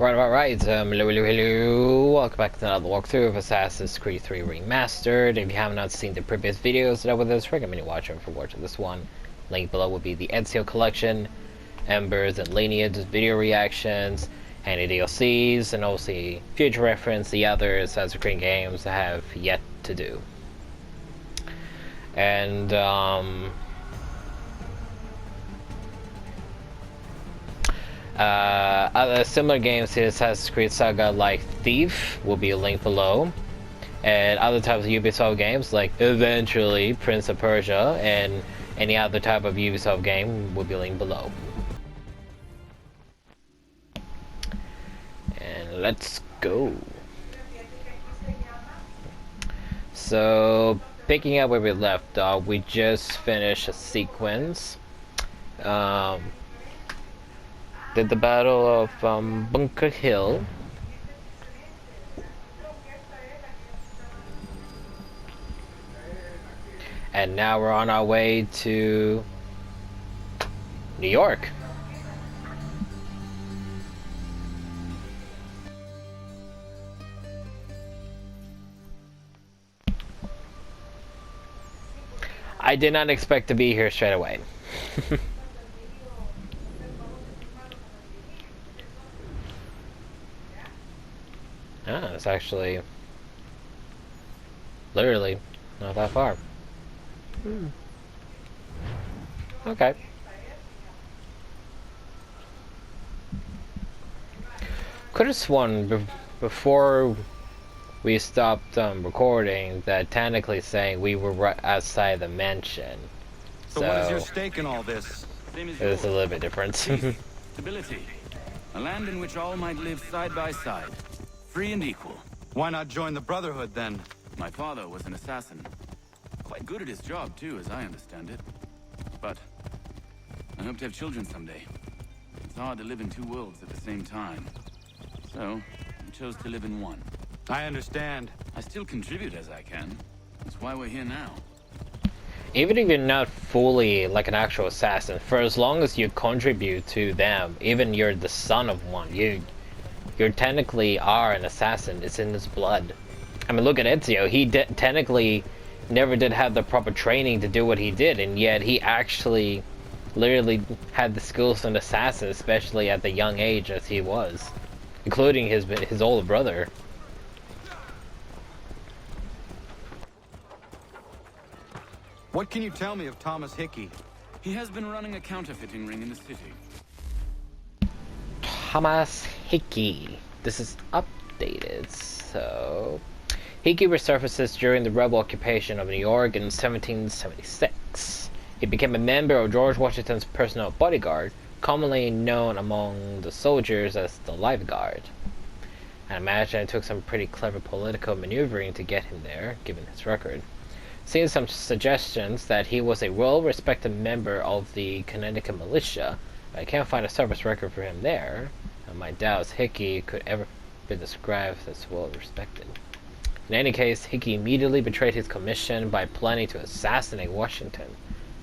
Right. Hello. Welcome back to another walkthrough of Assassin's Creed III Remastered. If you have not seen the previous videos that with us, recommend you watch them for watching this one. Link below will be the Ezio collection, Embers and Lineage video reactions, any DLCs, and also future reference the other Assassin's Creed games I have yet to do. And other similar games to Assassin's Creed Saga like Thief will be linked below, and other types of Ubisoft games like eventually Prince of Persia and any other type of Ubisoft game will be linked below. And let's go. So picking up where we left off, we just finished a sequence. Did the Battle of Bunker Hill. And now we're on our way to New York. I did not expect to be here straight away. It's actually literally not that far. Okay. Could have sworn before we stopped recording that technically saying we were right outside the mansion. So what is your stake in all this? It's a little bit different. Stability. A land in which all might live side by side. Free and equal. Why not join the Brotherhood, then? My father was an assassin. Quite good at his job, too, as I understand it. But I hope to have children someday. It's hard to live in two worlds at the same time. So, I chose to live in one. I understand. I still contribute as I can. That's why we're here now. Even if you're not fully like an actual assassin, for as long as you contribute to them, even you're the son of one, you technically are an assassin. It's in his blood. I mean, look at Ezio. He technically never did have the proper training to do what he did, and yet he actually literally had the skills of an assassin, especially at the young age as he was, including his older brother. What can you tell me of Thomas Hickey? He has been running a counterfeiting ring in the city. Thomas Hickey. This is updated. So Hickey resurfaces during the rebel occupation of New York in 1776. He became a member of George Washington's personal bodyguard, commonly known among the soldiers as the Life Guard. I imagine it took some pretty clever political maneuvering to get him there, given his record. Seeing some suggestions that he was a well-respected member of the Connecticut militia, but I can't find a service record for him there. My doubts Hickey could ever be described as well-respected. In any case, Hickey immediately betrayed his commission by planning to assassinate Washington.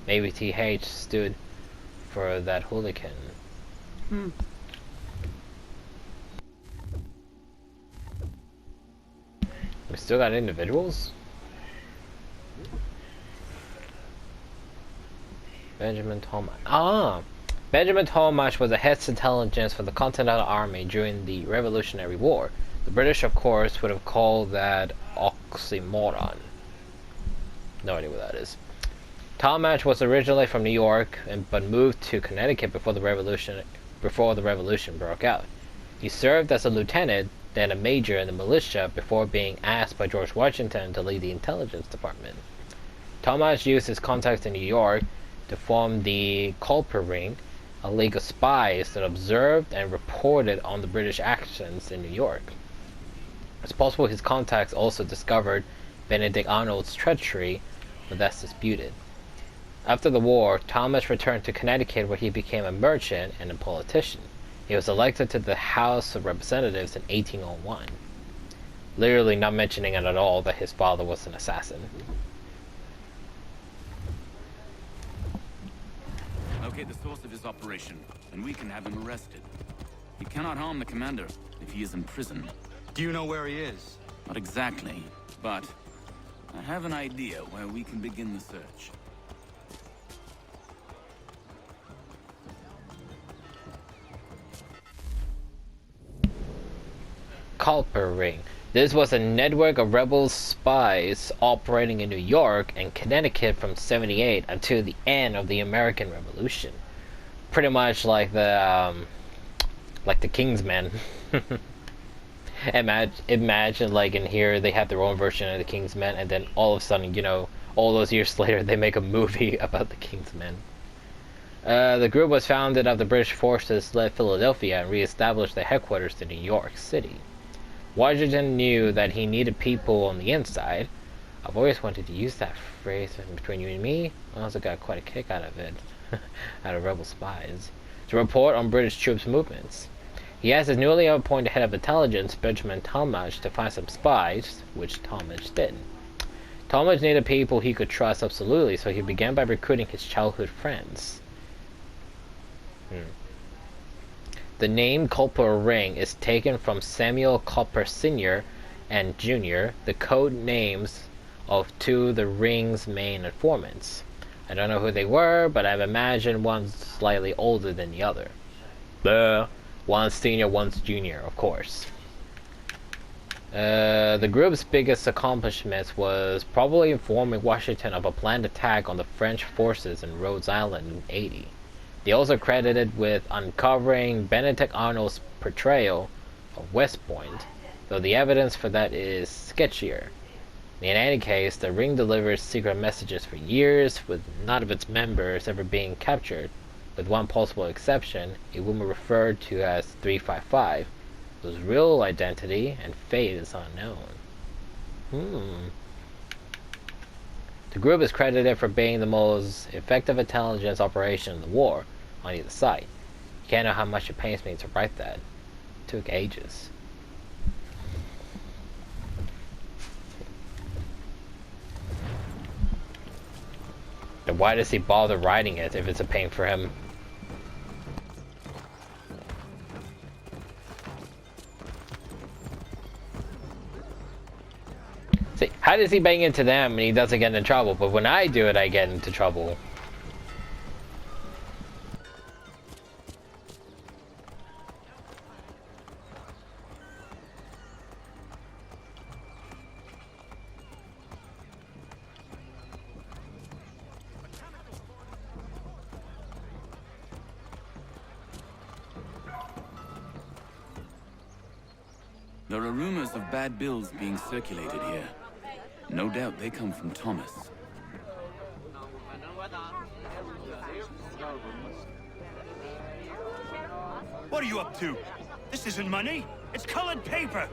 Maybe TH stood for that hooligan. We still got individuals? Benjamin Thomas. Benjamin Thomas was the head of intelligence for the Continental Army during the Revolutionary War. The British, of course, would have called that oxymoron. No idea what that is. Thomas was originally from New York, but moved to Connecticut before the revolution broke out. He served as a lieutenant, then a major in the militia, before being asked by George Washington to lead the intelligence department. Thomas used his contacts in New York to form the Culper Ring, a league of spies that observed and reported on the British actions in New York. It's possible his contacts also discovered Benedict Arnold's treachery, but that's disputed. After the war, Thomas returned to Connecticut where he became a merchant and a politician. He was elected to the House of Representatives in 1801. Literally not mentioning it at all that his father was an assassin. Locate the source of his operation, and we can have him arrested. He cannot harm the commander. if he is in prison. Do you know where he is? Not exactly, but I have an idea where we can begin the search. Culper Ring. This was a network of rebel spies operating in New York and Connecticut from '78 until the end of the American Revolution. Pretty much like the Kingsmen. Imagine like in here they have their own version of the Kingsmen, and then all of a sudden, you know, all those years later they make a movie about the Kingsmen. The group was founded after British forces left Philadelphia and re-established their headquarters in New York City. Washington knew that he needed people on the inside. I've always wanted to use that phrase between you and me. I also got quite a kick out of it, out of rebel spies, to report on British troops' movements. He asked his newly appointed head of intelligence, Benjamin Talmadge, to find some spies, which Talmadge did. Talmadge needed people he could trust absolutely, so he began by recruiting his childhood friends. The name Culper Ring is taken from Samuel Culper Sr. and Jr., the code names of two of the Ring's main informants. I don't know who they were, but I've imagined one's slightly older than the other. One's senior, one's junior, of course. The group's biggest accomplishments was probably informing Washington of a planned attack on the French forces in Rhode Island in '80. They also credited with uncovering Benedict Arnold's portrayal of West Point, though the evidence for that is sketchier. In any case, the Ring delivered secret messages for years, with none of its members ever being captured, with one possible exception, a woman referred to as 355, whose real identity and fate is unknown. The group is credited for being the most effective intelligence operation in the war, on either side. You can't know how much it pains me to write that. It took ages. Then why does he bother writing it if it's a pain for him? See, how does he bang into them and he doesn't get in trouble? But when I do it, I get into trouble. There are rumors of bad bills being circulated here. No doubt they come from Thomas. What are you up to? This isn't money. It's colored paper.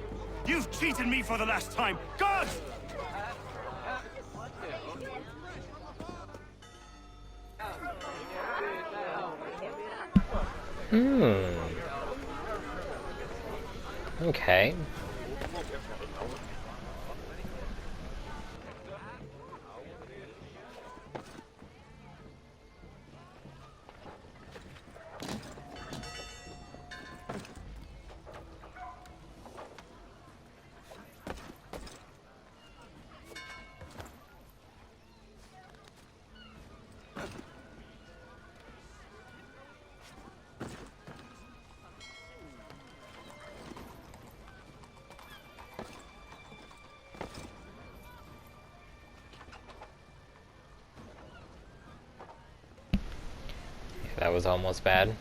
You've cheated me for the last time. God! Okay. That was almost bad.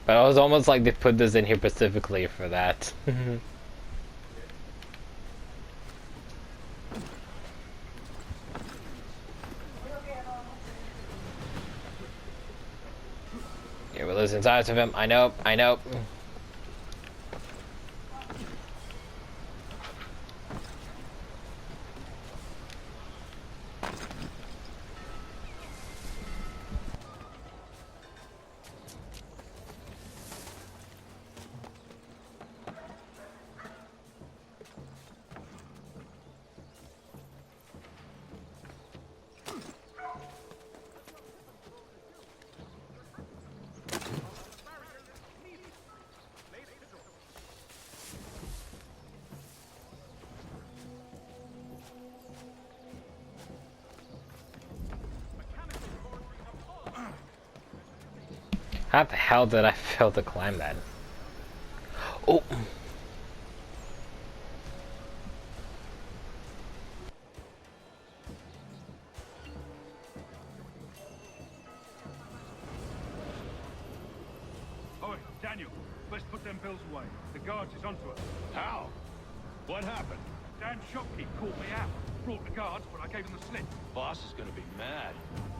But it was almost like they put this in here specifically for that. Yeah, we're losing sight of him. I know, I know. How the hell did I fail to climb that? Oh! Oi, Daniel, let's put them bills away. The guards is onto us. How? What happened? Damn shopkeep caught me out. Brought the guards, but I gave them the slip. Boss is gonna be mad.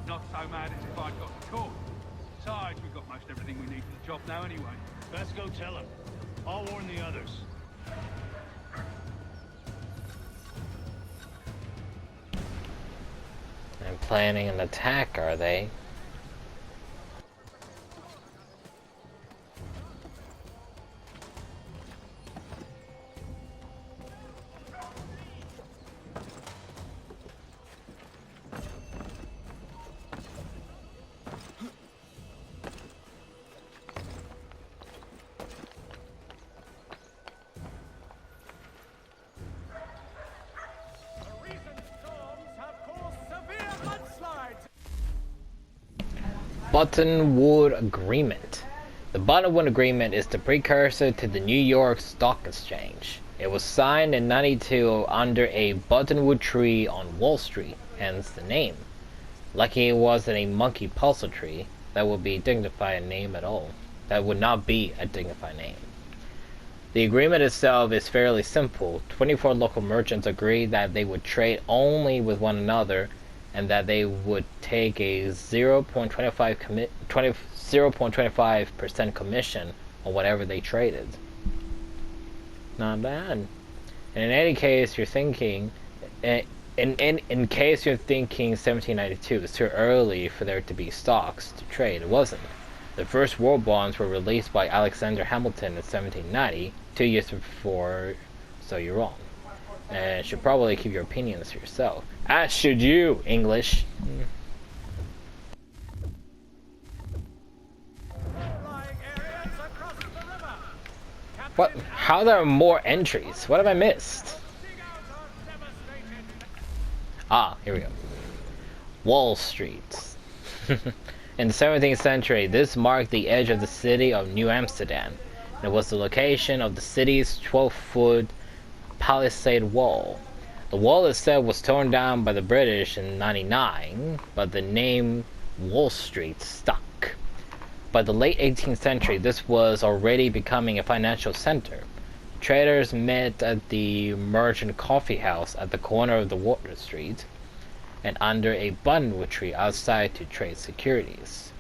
Not so mad as if I'd got caught. Besides, we've got most everything we need for the job now anyway. Best go tell him. I'll warn the others. I'm planning an attack, are they? Buttonwood Agreement. The Buttonwood Agreement is the precursor to the New York Stock Exchange. It was signed in '92 under a buttonwood tree on Wall Street, hence the name. Lucky it wasn't a monkey puzzle tree. That would be a dignified name at all. That would not be a dignified name. The agreement itself is fairly simple. 24 local merchants agreed that they would trade only with one another and that they would take a 0.25% commission on whatever they traded. Not bad. And in any case you're thinking, in case you're thinking 1792 is too early for there to be stocks to trade, it wasn't. The first war bonds were released by Alexander Hamilton in 1790, 2 years before, so you're wrong. And should probably keep your opinions to yourself. As should you, English. What? How there are more entries? What have I missed? Ah, here we go. Wall Street. In the 17th century, this marked the edge of the city of New Amsterdam. It was the location of the city's 12-foot palisade wall. The wall itself was torn down by the British in '99, but the name Wall Street stuck. By the late 18th century, this was already becoming a financial center. Traders met at the Merchant Coffee House at the corner of the Water Street and under a buttonwood tree outside to trade securities.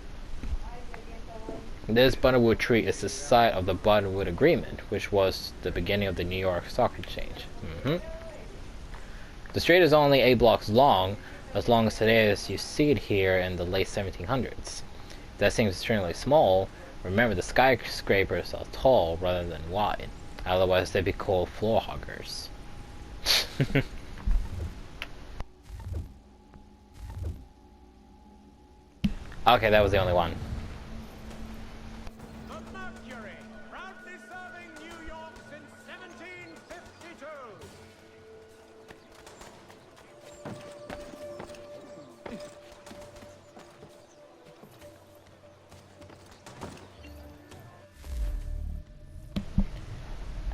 This buttonwood tree is the site of the Buttonwood Agreement, which was the beginning of the New York Stock Exchange. The street is only 8 blocks long as today as you see it here in the late 1700s. That seems extremely small. Remember, the skyscrapers are tall rather than wide. Otherwise, they'd be called floor hoggers. Okay, that was the only one. The Mercury, proudly serving New York since 1752.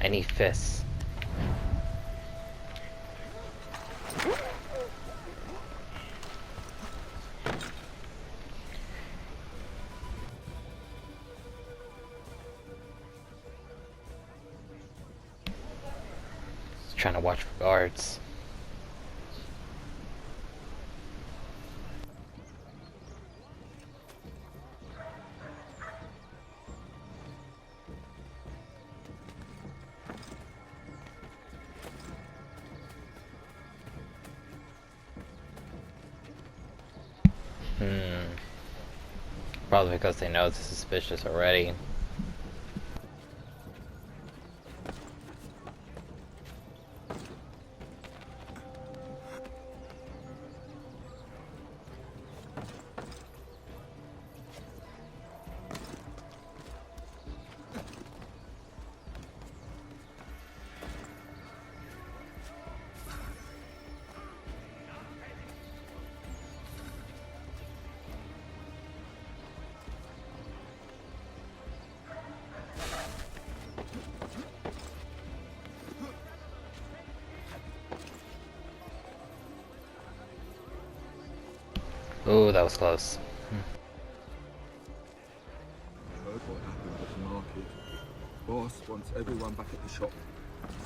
I need fists. Just trying to watch for guards. Probably because they know it's suspicious already. Ooh, that was close. Heard what happened at the market. Boss wants everyone back at the shop.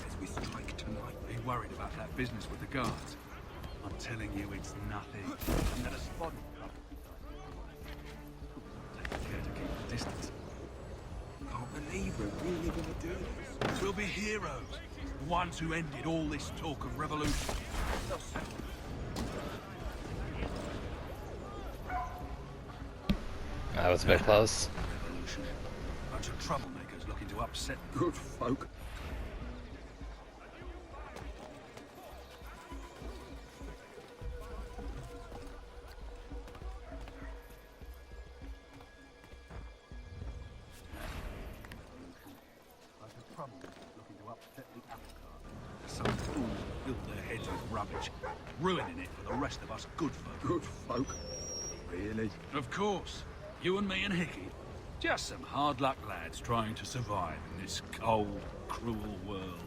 Says we strike tonight. Are you worried about that business with the guards? I'm telling you, it's nothing. Let us spot it. Take care to keep the distance. Can't believe we're really gonna do this. We'll be heroes. The ones who ended all this talk of revolution. That was a bit close. Revolution. Bunch of troublemakers looking to upset them. Good folk. Bunch of troublemakers looking to upset the apple cart. Some fool filled their heads with rubbish, ruining it for the rest of us good folk. Good folk. Really? Of course. You and me and Hickey. Just some hard luck lads trying to survive in this cold, cruel world.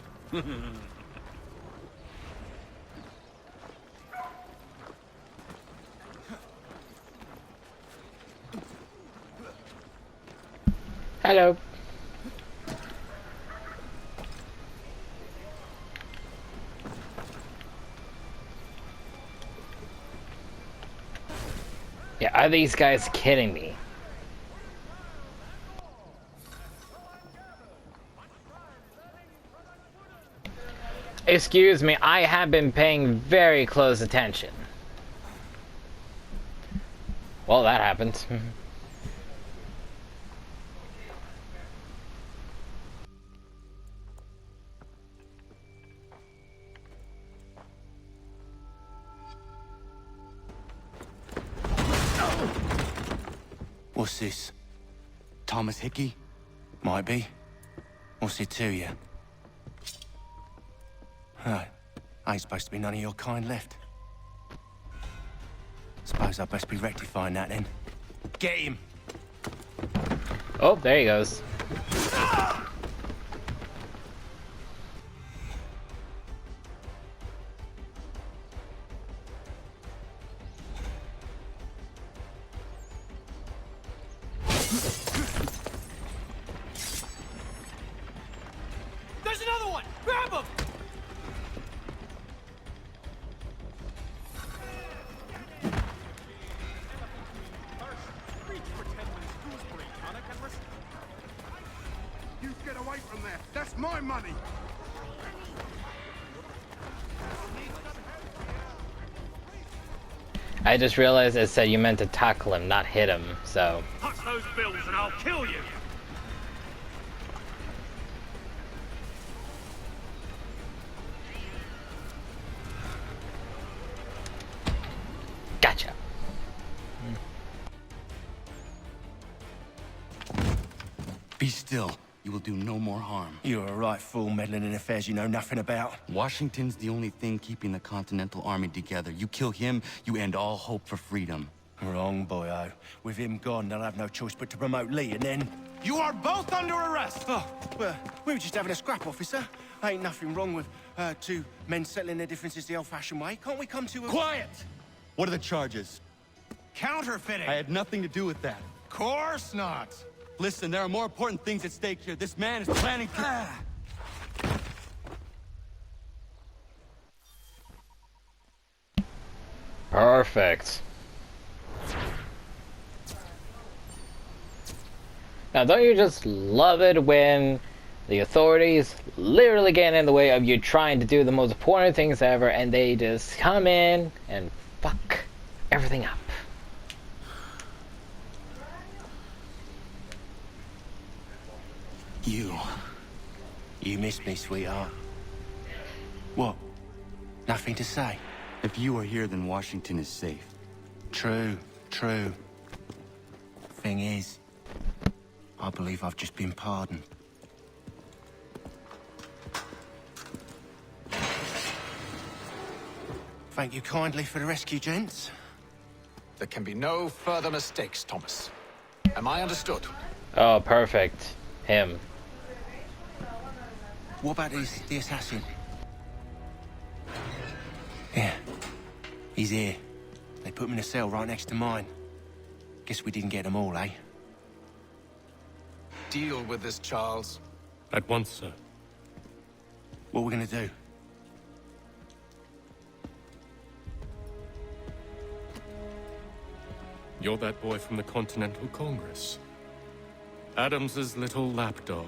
Hello. Yeah, are these guys kidding me? Excuse me, I have been paying very close attention. Well, that happened. What's this? Thomas Hickey? Might be. What's it to you? Right. Ain't supposed to be none of your kind left. Suppose I best be rectifying that then. Get him! Oh, there he goes. There's another one! Grab him! You get away from there. That's my money. I just realized it said you meant to tackle him, not hit him, so... Touch those bills and I'll kill you! Gotcha. Be still. You will do no more harm. You're a right fool meddling in affairs you know nothing about. Washington's the only thing keeping the Continental Army together. You kill him, you end all hope for freedom. Wrong, boyo. With him gone, they'll have no choice but to promote Lee, and then... You are both under arrest! Oh, well, we were just having a scrap, officer. Ain't nothing wrong with two men settling their differences the old-fashioned way. Can't we come to a... Quiet! What are the charges? Counterfeiting! I had nothing to do with that. Course not! Listen, there are more important things at stake here. This man is planning to... Perfect. Now, don't you just love it when the authorities literally get in the way of you trying to do the most important things ever, and they just come in and fuck everything up? You missed me, sweetheart. What? Nothing to say? If you are here, then Washington is safe. True, true. Thing is, I believe I've just been pardoned. Thank you kindly for the rescue, gents. There can be no further mistakes, Thomas. Am I understood? Oh, perfect. Him. What about the assassin? Yeah, he's here. They put them in a cell right next to mine. Guess we didn't get them all, eh? Deal with this, Charles. At once, sir. What we gonna do? You're that boy from the Continental Congress. Adams's little lapdog.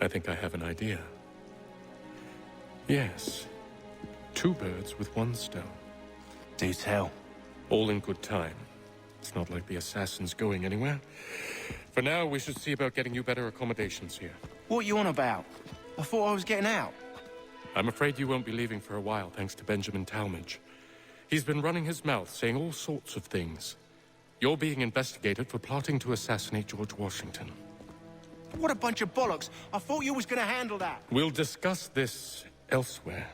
I think I have an idea. Yes. 2 birds with 1 stone. Do tell. All in good time. It's not like the assassin's going anywhere. For now, we should see about getting you better accommodations here. What you on about? I thought I was getting out. I'm afraid you won't be leaving for a while, thanks to Benjamin Talmadge. He's been running his mouth, saying all sorts of things. You're being investigated for plotting to assassinate George Washington. What a bunch of bollocks. I thought you was gonna handle that. We'll discuss this elsewhere.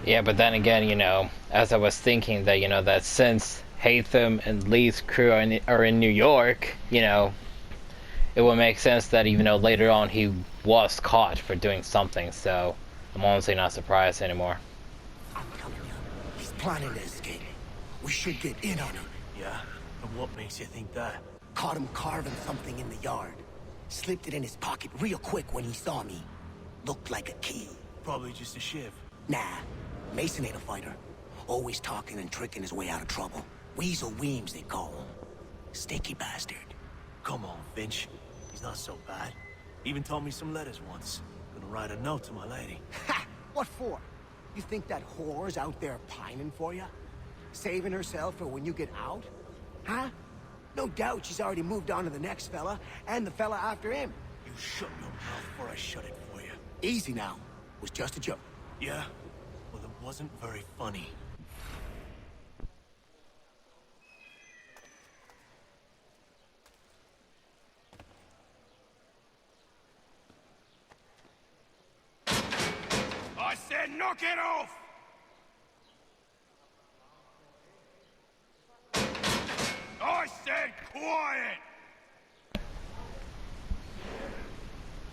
Yeah, but then again, you know, as I was thinking that, you know, that since Hatham and Lee's crew are in New York, you know, it would make sense that even though later on he was caught for doing something, so I'm honestly not surprised anymore. I'm telling you, he's planning to escape. We should get in on him. Yeah? And what makes you think that? Caught him carving something in the yard. Slipped it in his pocket real quick when he saw me. Looked like a key. Probably just a shiv. Nah, Mason ain't a fighter. Always talking and tricking his way out of trouble. Weasel Weems, they call him. Sneaky bastard. Come on, Finch. He's not so bad. Even taught me some letters once. Gonna write a note to my lady. Ha! What for? You think that whore's out there pining for you? Saving herself for when you get out? Huh? No doubt she's already moved on to the next fella, and the fella after him. You shut your mouth before I shut it for you. Easy now. Was just a joke. Yeah? Well, it wasn't very funny. I said knock it off! I said quiet!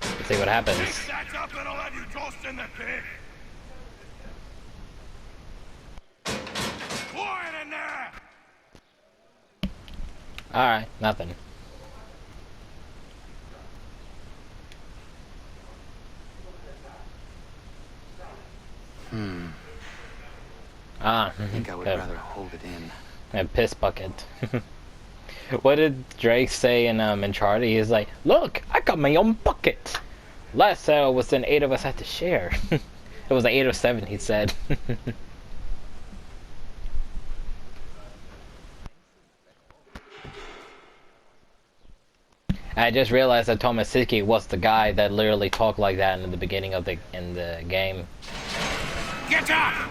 Let's see what happens. That's up and I'll have you tossed in the pit! Quiet in there! Alright, nothing. I think I would rather hold it in. A piss bucket. What did Drake say in Uncharted? He's like, look, I got my own bucket. Last sale was then 8 of us had to share. It was like 8 or 7, he said. I just realized that Tomasiki was the guy that literally talked like that in the beginning of the game. Get up!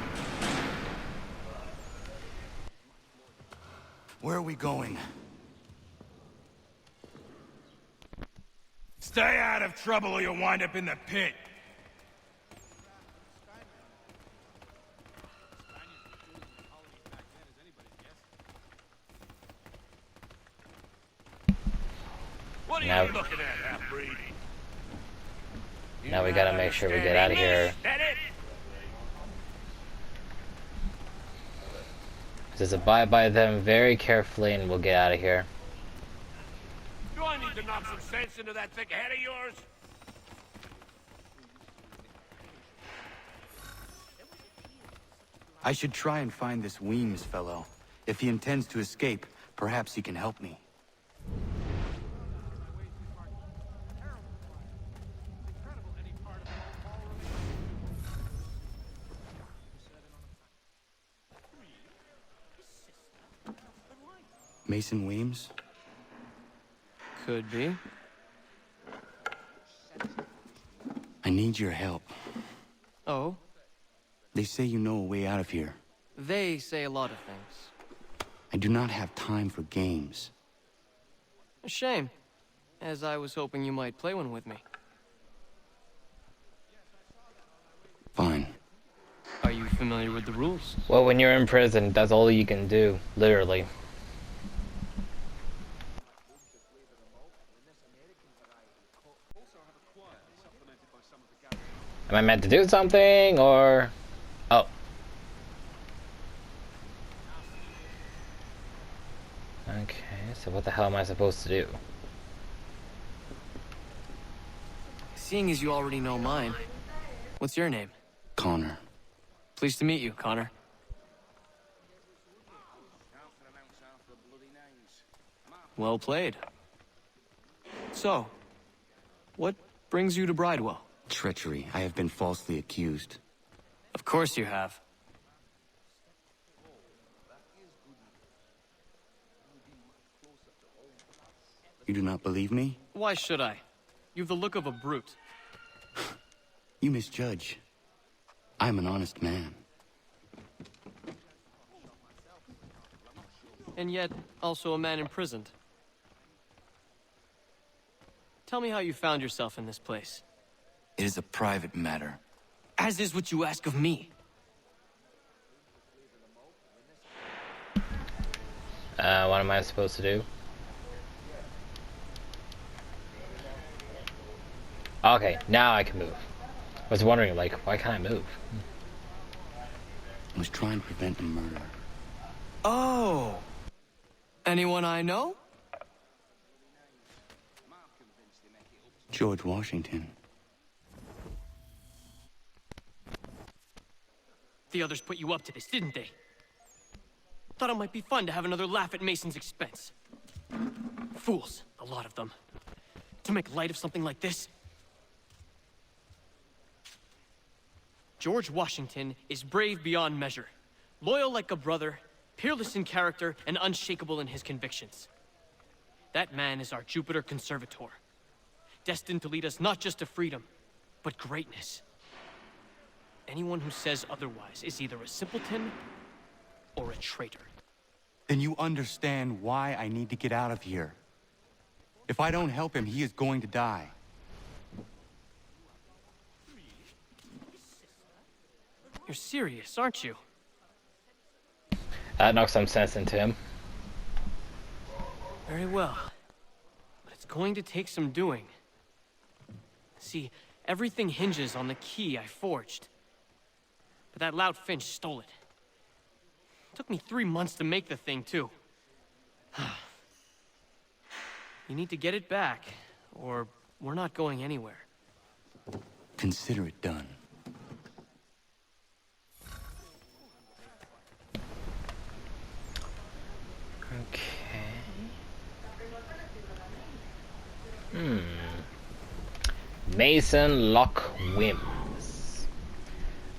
Where are we going? Stay out of trouble or you'll wind up in the pit. What are Now- you looking at, half-breed? Now we gotta make sure we get out of here. That it? Just abide by them very carefully and we'll get out of here. Do I need to knock some sense into that thick head of yours? I should try and find this Weems fellow. If he intends to escape, perhaps he can help me. Mason Weems? Could be. I need your help. Oh? They say you know a way out of here. They say a lot of things. I do not have time for games. A shame, as I was hoping you might play one with me. Fine. Are you familiar with the rules. Well, when you're in prison, that's all you can do, literally. Am I meant to do something, or... Oh. Okay, so what the hell am I supposed to do? Seeing as you already know mine, what's your name? Connor. Pleased to meet you, Connor. Well played. So, what brings you to Bridewell? Treachery. I have been falsely accused. Of course you have. You do not believe me? Why should I? You've the look of a brute. You misjudge. I'm an honest man. And yet, also a man imprisoned. Tell me how you found yourself in this place. It is a private matter. As is what you ask of me. What am I supposed to do? Okay, now I can move. I was wondering, like, why can't I move? I was trying to prevent a murder. Oh! Anyone I know? George Washington. The others put you up to this, didn't they? Thought it might be fun to have another laugh at Mason's expense. Fools, a lot of them. To make light of something like this. George Washington is brave beyond measure, loyal like a brother, peerless in character, and unshakable in his convictions. That man is our Jupiter Conservator, destined to lead us not just to freedom, but greatness. Anyone who says otherwise is either a simpleton or a traitor. Then you understand why I need to get out of here. If I don't help him, he is going to die. You're serious, aren't you? That knocked some sense into him. Very well. But it's going to take some doing. See, everything hinges on the key I forged. But that lout Finch stole it. Took me 3 months to make the thing, too. You need to get it back, or we're not going anywhere. Consider it done. Okay. Mason Locke Wims.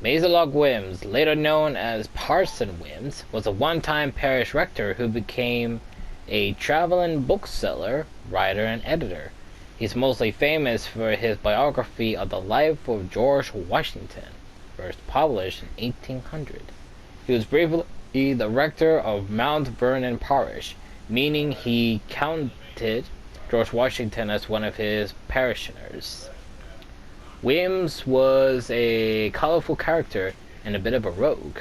Mason Locke Wims, later known as Parson Wims, was a one-time parish rector who became a traveling bookseller, writer, and editor. He's mostly famous for his biography of the life of George Washington, first published in 1800. He was briefly the rector of Mount Vernon Parish, meaning he counted George Washington as one of his parishioners. Wims was a colorful character and a bit of a rogue,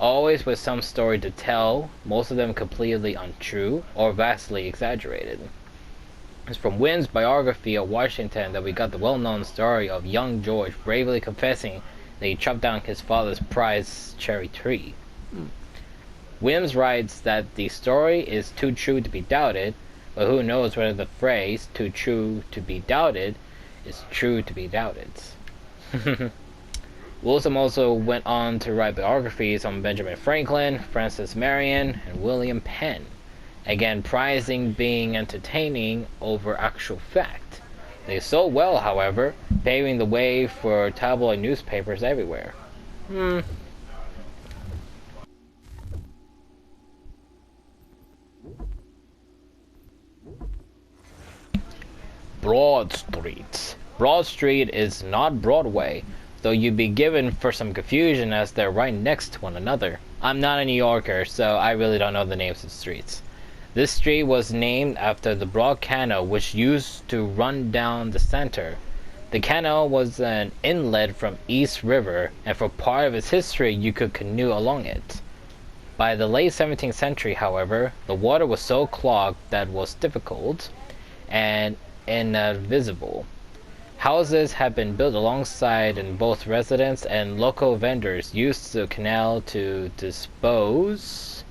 always with some story to tell, most of them completely untrue or vastly exaggerated. It's from Wims' biography of Washington that we got the well-known story of young George bravely confessing that he chopped down his father's prized cherry tree. Wims writes that the story is too true to be doubted, but who knows whether the phrase "too true to be doubted" is true to be doubted. Wilson also went on to write biographies on Benjamin Franklin, Francis Marion, and William Penn, again prizing being entertaining over actual fact. They sold well, however, paving the way for tabloid newspapers everywhere. Broad Street. Broad Street is not Broadway, though you'd be given for some confusion as they're right next to one another. I'm not a New Yorker, so I really don't know the names of streets. This street was named after the broad canal which used to run down the center. The canal was an inlet from East River, and for part of its history you could canoe along it. By the late 17th century, however, the water was so clogged that it was difficult and invisible. Houses had been built alongside, and both residents and local vendors used the canal to dispose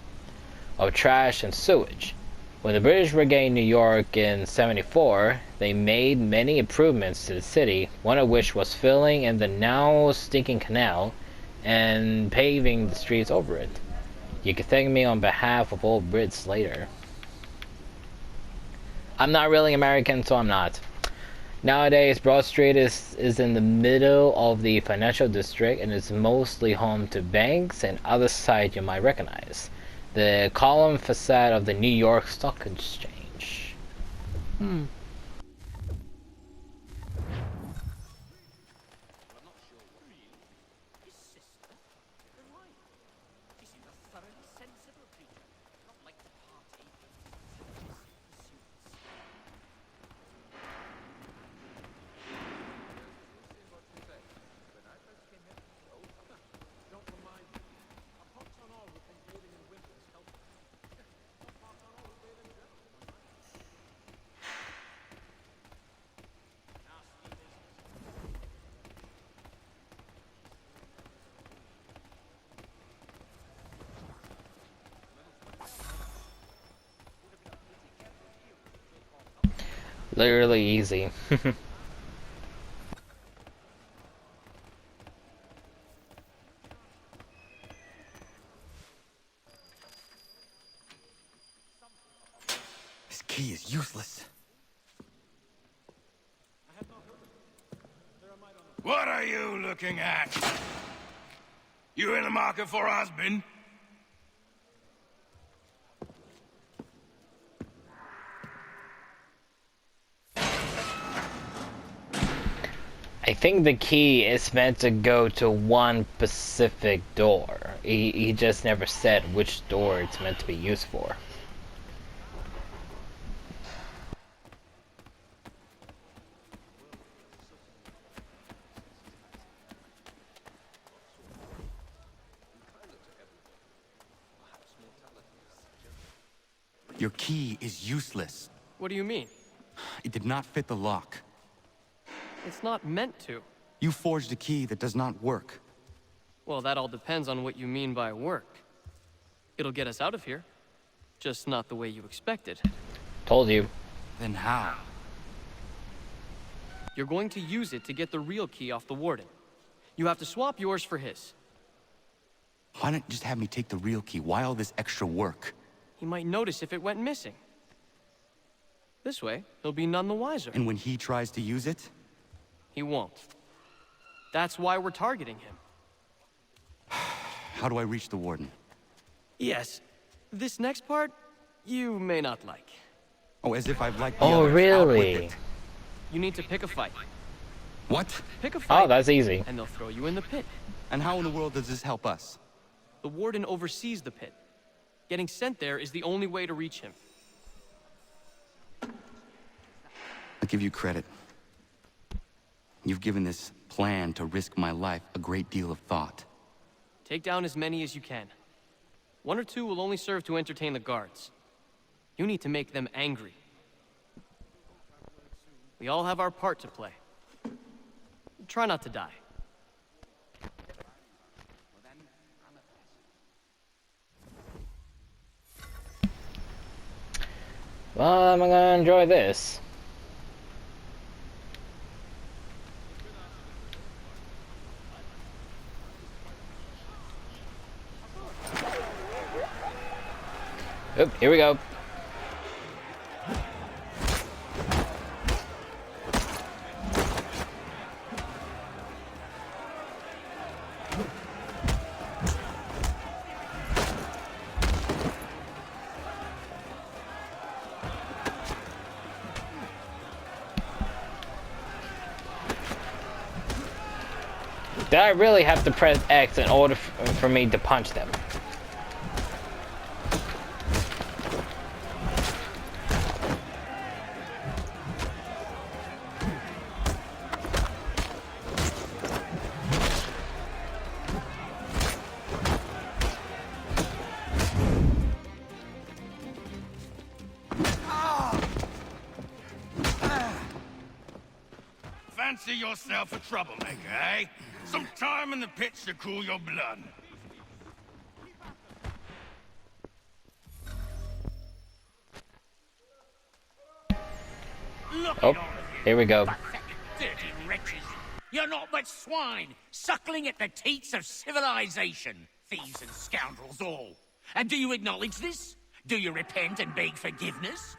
of trash and sewage. When the British regained New York in '74, they made many improvements to the city, one of which was filling in the now stinking canal and paving the streets over it. You can thank me on behalf of all Brits later. I'm not really American, so I'm not. Nowadays, Broad Street is in the middle of the financial district and is mostly home to banks and other sites you might recognize. The column facade of the New York Stock Exchange. Literally easy. This key is useless. What are you looking at? You in the market for a husband? I think the key is meant to go to one specific door. He just never said which door it's meant to be used for. Your key is useless. What do you mean? It did not fit the lock. It's not meant to. You forged a key that does not work. Well, that all depends on what you mean by work. It'll get us out of here. Just not the way you expected. Told you. Then how? You're going to use it to get the real key off the warden. You have to swap yours for his. Why not just have me take the real key? Why all this extra work? He might notice if it went missing. This way, he'll be none the wiser. And when he tries to use it? He won't. That's why we're targeting him. How do I reach the warden? Yes. This next part, you may not like. Oh, as if I've liked the Oh, others. really? Out with it. You need to pick a fight. What? Pick a fight. Oh, that's easy. And they'll throw you in the pit. And how in the world does this help us? The warden oversees the pit. Getting sent there is the only way to reach him. I'll give you credit. You've given this plan to risk my life a great deal of thought. Take down as many as you can. One or two will only serve to entertain the guards. You need to make them angry. We all have our part to play. Try not to die. Well, I'm gonna enjoy this. Oop, here we go. Did I really have to press X in order for me to punch them? Fancy yourself a troublemaker, eh? Some time in the pits to cool your blood. Look Oh, at all of you, here we go. pathetic, dirty wretches. You're not but swine, suckling at the teats of civilization. Thieves and scoundrels all. And do you acknowledge this? Do you repent and beg forgiveness?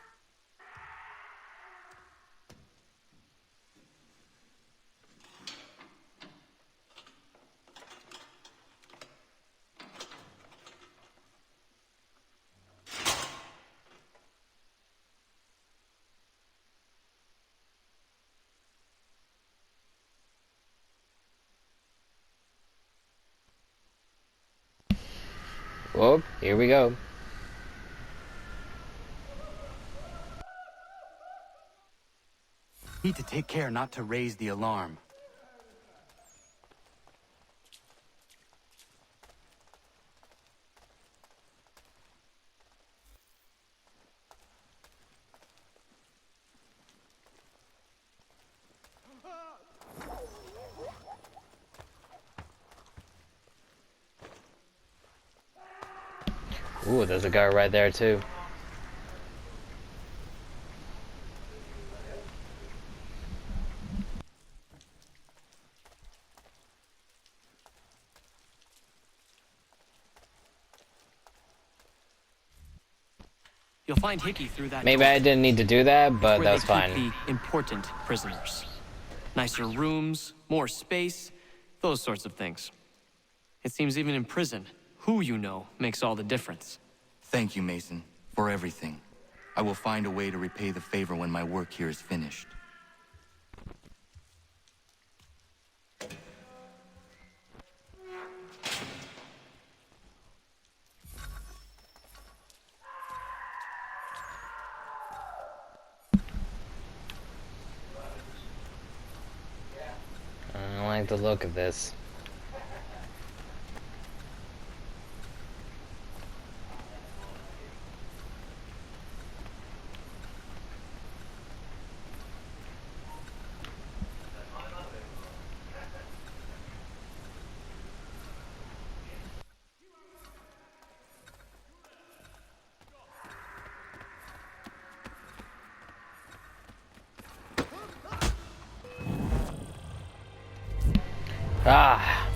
Whoop, here we go. Need to take care not to raise the alarm. Ooh, there's a guy right there too. You'll find Hickey through that Maybe door. I didn't need to do that, but Where that's they keep fine. the important prisoners. Nicer rooms, more space, those sorts of things. It seems even in prison, who you know makes all the difference. Thank you, Mason, for everything. I will find a way to repay the favor when my work here is finished. I don't like the look of this. Ah.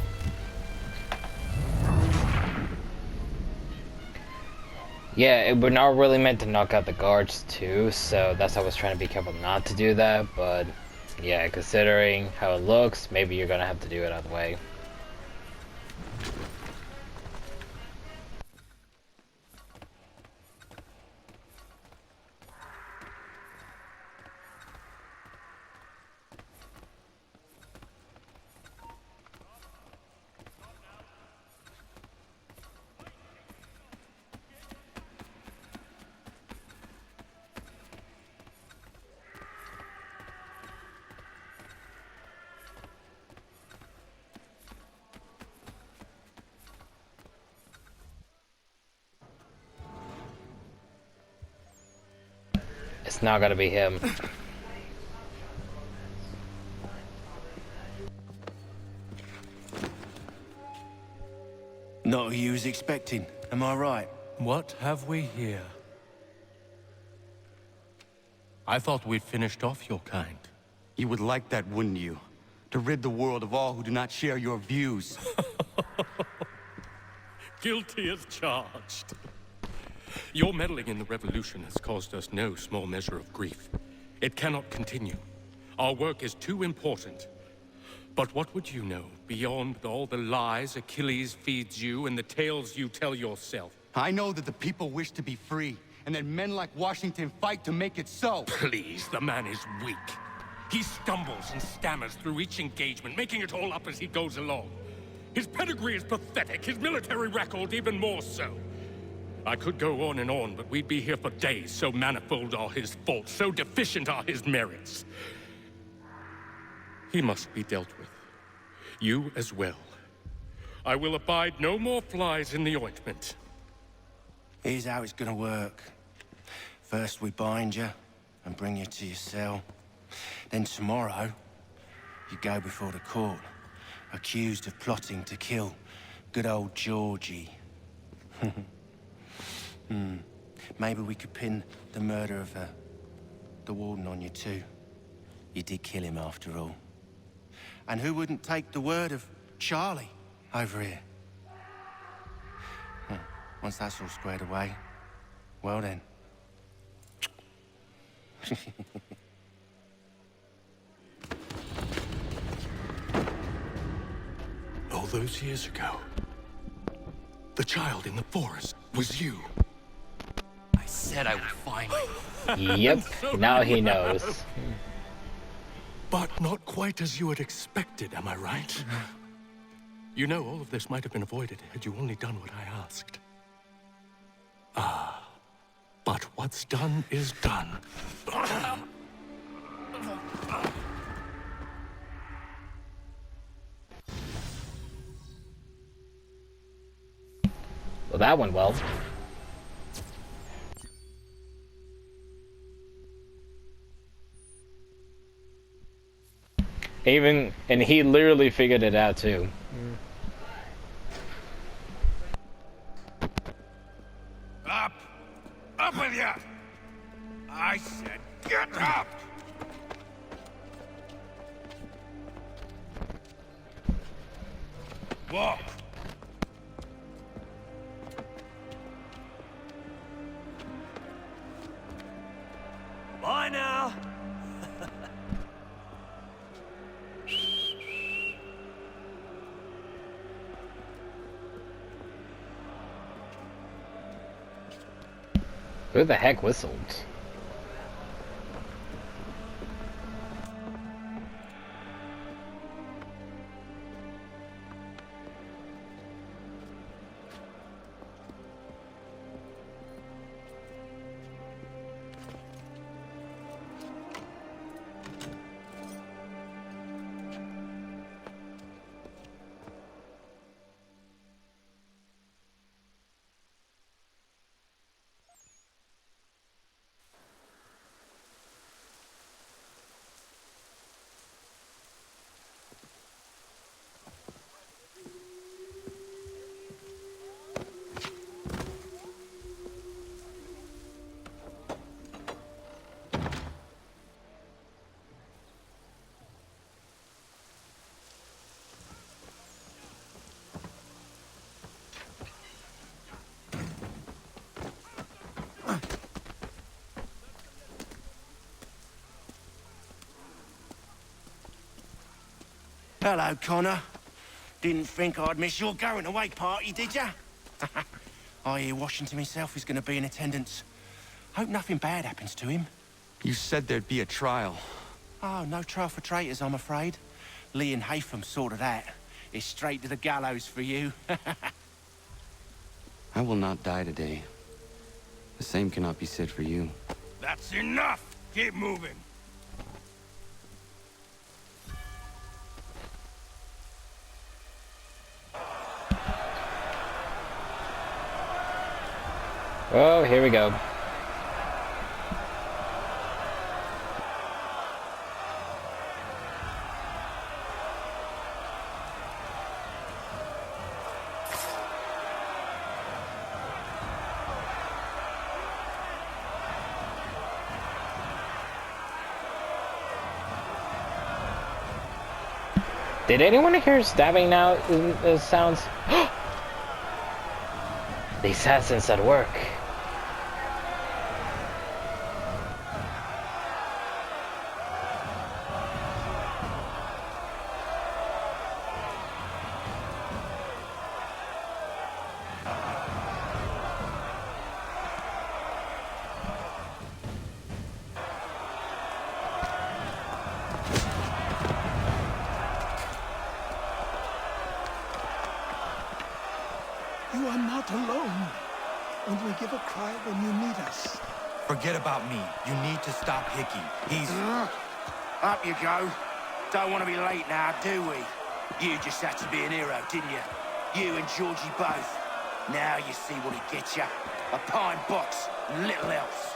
Yeah, we're not really meant to knock out the guards too, so that's why I was trying to be careful not to do that, but yeah, considering how it looks, maybe you're gonna have to do it either way. It's not gonna be him. Not who you was expecting, am I right? What have we here? I thought we'd finished off your kind. You would like that, wouldn't you? To rid the world of all who do not share your views. Guilty as charged. Your meddling in the revolution has caused us no small measure of grief. It cannot continue. Our work is too important. But what would you know beyond all the lies Achilles feeds you and the tales you tell yourself? I know that the people wish to be free, and that men like Washington fight to make it so. Please, the man is weak. He stumbles and stammers through each engagement, making it all up as he goes along. His pedigree is pathetic, his military record even more so. I could go on, but we'd be here for days, so manifold are his faults, so deficient are his merits. He must be dealt with. You as well. I will abide no more flies in the ointment. Here's how it's gonna work. First we bind you and bring you to your cell. Then tomorrow, You go before the court, accused of plotting to kill good old Georgie. Maybe we could pin the murder of the warden on you too. You did kill him after all. And who wouldn't take the word of Charlie over here? Once that's all squared away, well then. All those years ago, the child in the forest was you. I said I would find you. Yep, now he knows. But not quite as you had expected, am I right? You know, all of this might have been avoided had you only done what I asked. But what's done is done. Well, that went well. And he literally figured it out too. Up! Up with you! I said get up! Walk! Bye now. Who the heck whistled? Hello, Connor. Didn't think I'd miss your going away party, did ya? I hear Washington himself is going to be in attendance. Hope nothing bad happens to him. You said there'd be a trial. Oh, no trial for traitors, I'm afraid. Lee and Haytham sorted that. It's straight to the gallows for you. I will not die today. The same cannot be said for you. That's enough! Keep moving! Oh, here we go. Did anyone hear stabbing now? It sounds... The assassin's at work. You are not alone. Only give a cry when you need us. Forget about me. You need to stop Hickey. He's... Up you go. Don't want to be late now, do we? You just had to be an hero, didn't you? You and Georgie both. Now you see what he gets you. A pine box, little else.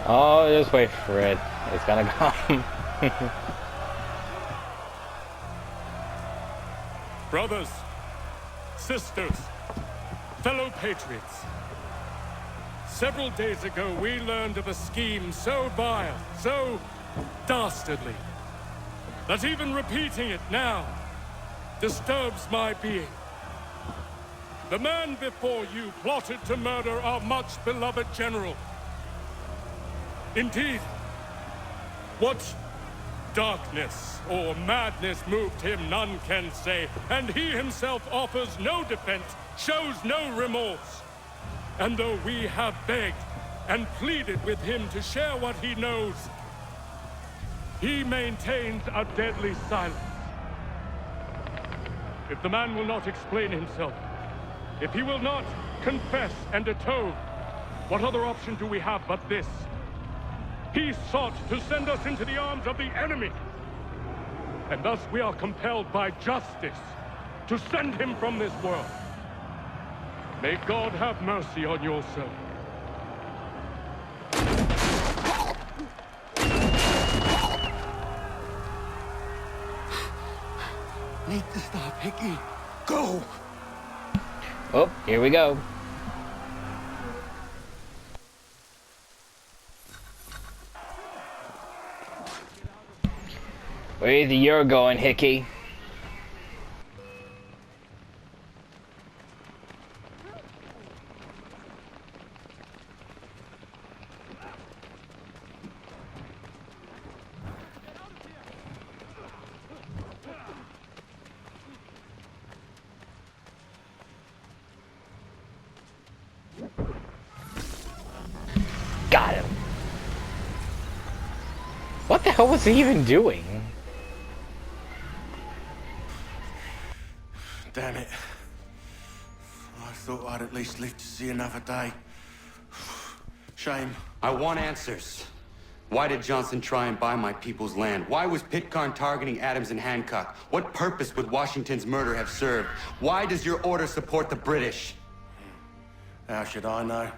Oh, just wait for it. It's gonna come. Brothers, sisters, fellow patriots. Several days ago, we learned of a scheme so vile, so dastardly, that even repeating it now disturbs my being. The man before you plotted to murder our much-beloved general. Indeed, what darkness or madness moved him, none can say, and he himself offers no defense, shows no remorse. And though we have begged and pleaded with him to share what he knows, he maintains a deadly silence. If the man will not explain himself, if he will not confess and atone, what other option do we have but this? He sought to send us into the arms of the enemy. And thus we are compelled by justice to send him from this world. May God have mercy on your soul. Need to stop, Hickey. Go! Oh, here we go. Where either you're going, Hickey. Got him. What the hell was he even doing? Damn it. I thought I'd at least live to see another day. Shame. I want answers. Why did Johnson try and buy my people's land? Why was Pitcairn targeting Adams and Hancock? What purpose would Washington's murder have served? Why does your order support the British? How should I know?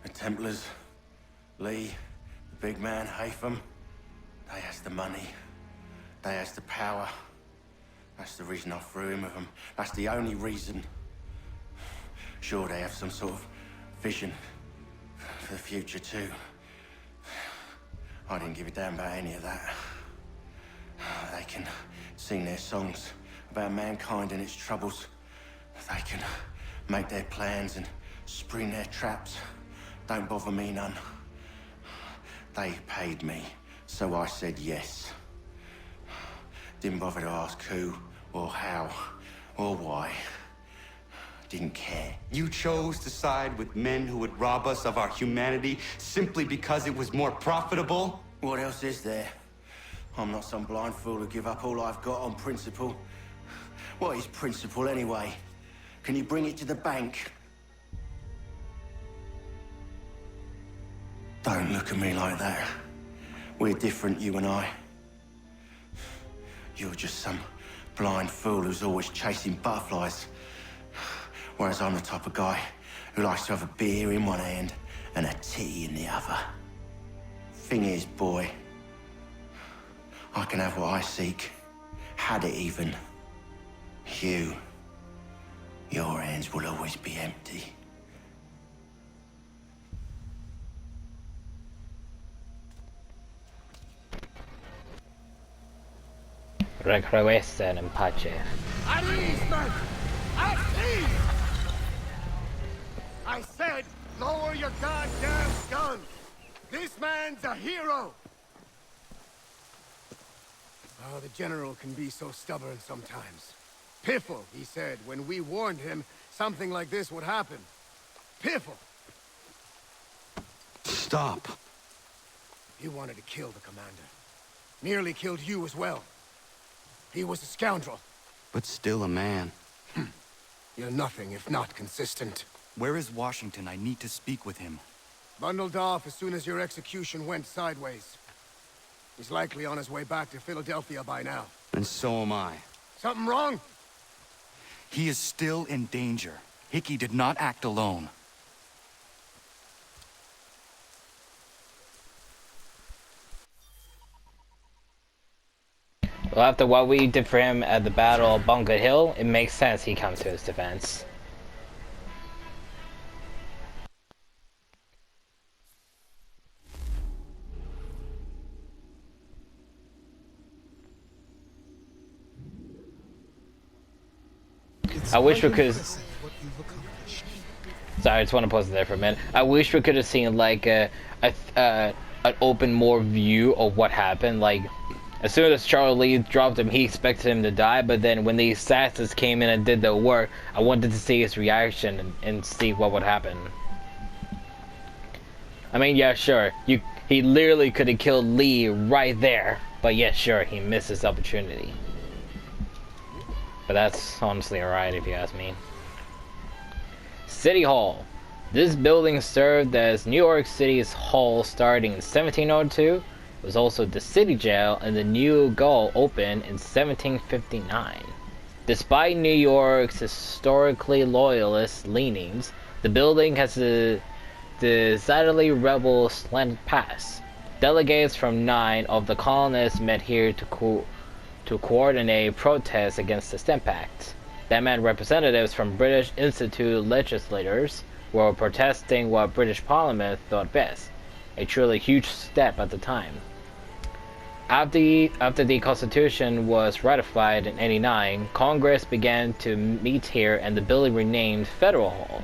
The Templars, Lee, the big man, Haytham, they has the money. They has the power. That's the reason I threw in with them. That's the only reason. Sure, they have some sort of vision for the future, too. I didn't give a damn about any of that. They can sing their songs about mankind and its troubles. They can make their plans and spring their traps. Don't bother me none. They paid me, so I said yes. Didn't bother to ask who, or how, or why. Didn't care. You chose to side with men who would rob us of our humanity simply because it was more profitable? What else is there? I'm not some blind fool who give up all I've got on principle. What is principle anyway? Can you bring it to the bank? Don't look at me like that. We're different, you and I. You're just some blind fool who's always chasing butterflies. Whereas I'm the type of guy who likes to have a beer in one hand and a tea in the other. Thing is, boy, I can have what I seek. Had it even. Your hands will always be empty. Regresen en pace. At ease, men! At ease! I said, lower your goddamn guns! This man's a hero! Oh, the General can be so stubborn sometimes. Piffle, he said, when we warned him something like this would happen. Piffle! Stop. He wanted to kill the commander. Nearly killed you as well. He was a scoundrel. But still a man. You're nothing if not consistent. Where is Washington? I need to speak with him. Bundled off as soon as your execution went sideways. He's likely on his way back to Philadelphia by now. And so am I. Something wrong? He is still in danger. Hickey did not act alone. Well, after what we did for him at the Battle of Bunker Hill, it makes sense he comes to his defense. I wish we could. Sorry, I just want to pause it there for a minute. I wish we could have seen like an open more view of what happened. Like, as soon as Charles Lee dropped him, he expected him to die. But then when the assassins came in and did the work, I wanted to see his reaction and see what would happen. I mean, yeah, sure, he literally could have killed Lee right there. But yeah, sure, he missed his opportunity. But that's honestly alright if you ask me. City Hall. This building served as New York City's hall starting in 1702. It was also the city jail, and the new gaol opened in 1759. Despite New York's historically loyalist leanings, the building has a decidedly rebel slanted past. Delegates from 9 of the colonists met here to coordinate protests against the Stamp Act. That meant representatives from British Institute legislators were protesting what British Parliament thought best, a truly huge step at the time. After the Constitution was ratified in '89, Congress began to meet here and the building renamed Federal Hall.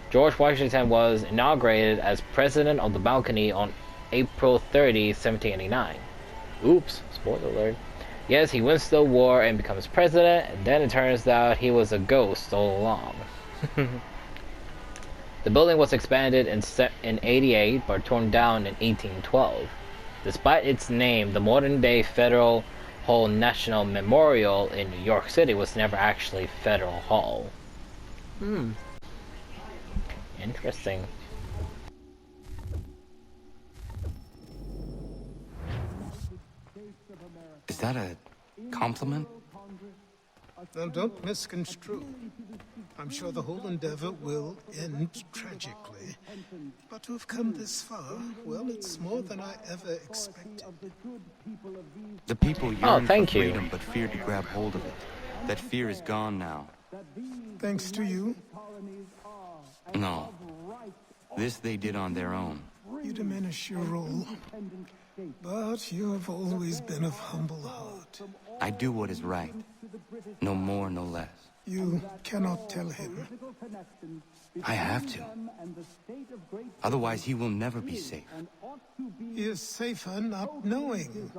George Washington was inaugurated as President of the Balcony on April 30, 1789. Oops, spoiler alert. Yes, he wins the war and becomes president, and then it turns out he was a ghost all along. The building was expanded in '88 but torn down in 1812. Despite its name, the modern-day Federal Hall National Memorial in New York City was never actually Federal Hall. Interesting. Is that a compliment? Now, don't misconstrue. I'm sure the whole endeavor will end tragically. But to have come this far, well, it's more than I ever expected. The people yearn for thank you. freedom but fear to grab hold of it. That fear is gone now. Thanks to you, No. This they did on their own. you diminish your role. But you have always been of humble heart. I do what is right. No more, no less. You cannot tell him. I have to. Otherwise, he will never be safe. He is safer not knowing.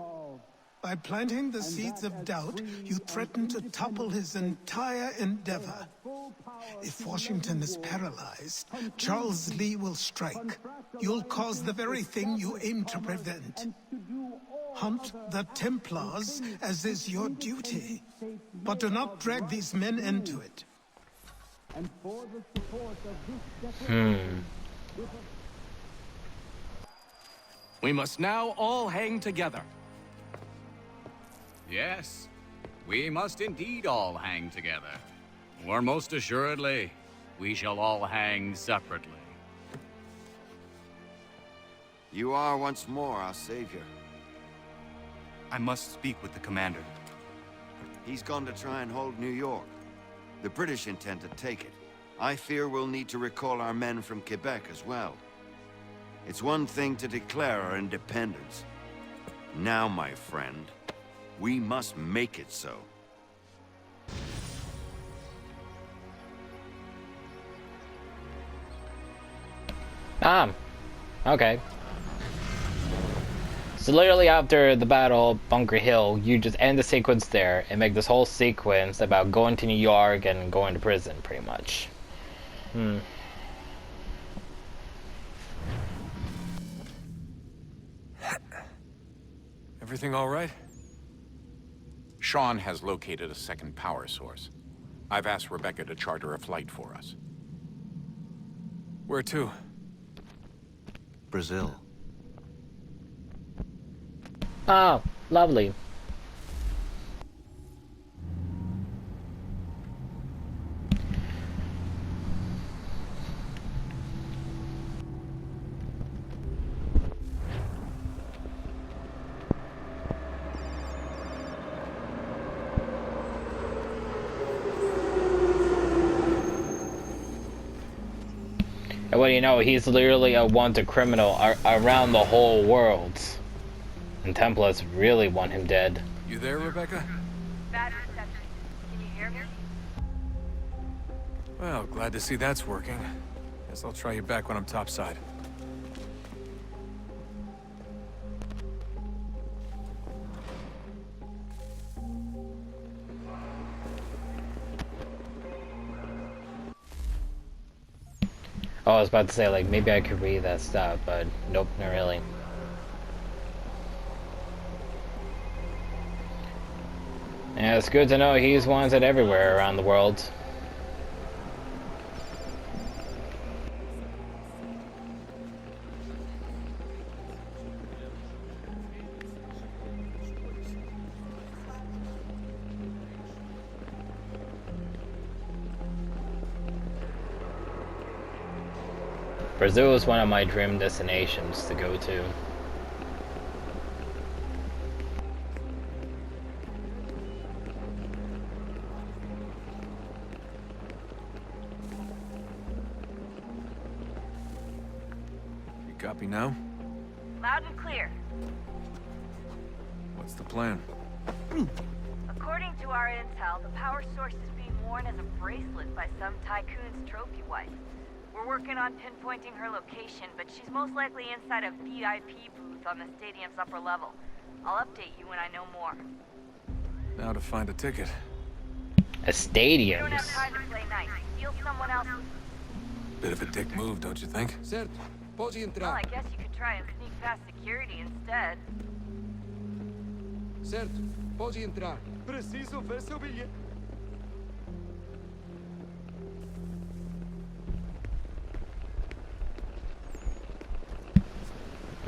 By planting the seeds of doubt, you threaten to topple his entire endeavor. If Washington is paralyzed, Charles Lee will strike. You'll cause the very thing you aim to prevent. Hunt the Templars, as is your duty. But do not drag these men into it. We must now all hang together. Yes, we must indeed all hang together. Or most assuredly, we shall all hang separately. You are once more our savior. I must speak with the commander. He's gone to try and hold New York. The British intend to take it. I fear we'll need to recall our men from Quebec as well. It's one thing to declare our independence. Now, my friend, we must make it so. Okay. So literally after the battle of Bunker Hill, you just end the sequence there and make this whole sequence about going to New York and going to prison, pretty much. Everything all right? Sean has located a second power source. I've asked Rebecca to charter a flight for us. Where to? Brazil. Oh, lovely. what do you know? He's literally a wanted criminal around the whole world. And Templars really want him dead. You there, Rebecca? Bad reception. Can you hear me? Well, glad to see that's working. Guess I'll try you back when I'm topside. Oh, I was about to say, like, maybe I could read that stuff, but nope, not really. Yeah, it's good to know he's wanted everywhere around the world. Brazil is one of my dream destinations to go to. You copy now? Loud and clear. What's the plan? According to our intel, the power source is being worn as a bracelet by some tycoon's trophy wife. We're working on pinpointing her location, but she's most likely inside a VIP booth on the stadium's upper level. I'll update you when I know more. Now to find a ticket. A stadium? We don't have time to play nice. Steal someone else. Bit of a dick move, don't you think? Well, I guess you could try and sneak past security instead. Certo, pode entrar. Preciso ver seu bilhete.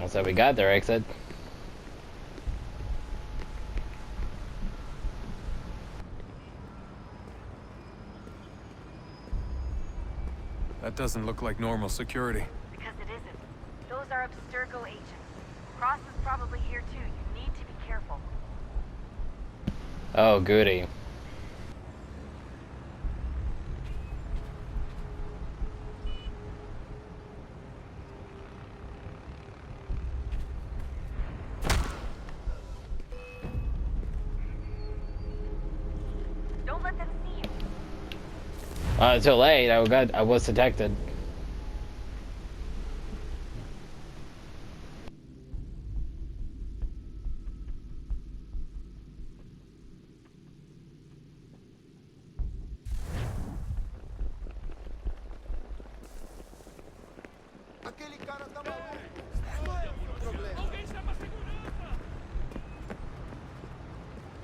So we got their exit. That doesn't look like normal security. Because it isn't. Those are Abstergo agents. Cross is probably here too. You need to be careful. Oh, goody. Don't let them see you. Too late. I was detected.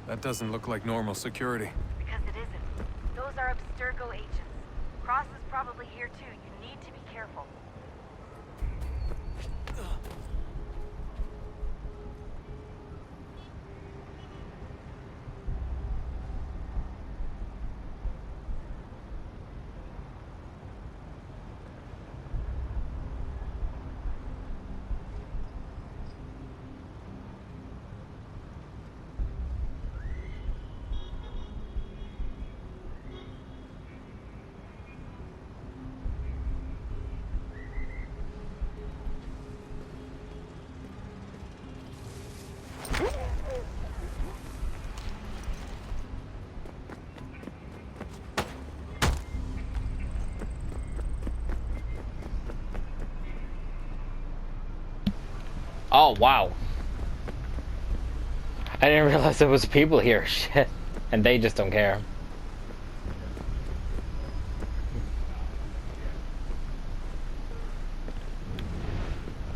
That doesn't look like normal security. Because it isn't. Those are Abstergo agents. Cross is probably here too. You need to be careful. Oh, wow. I didn't realize there was people here. Shit. And they just don't care.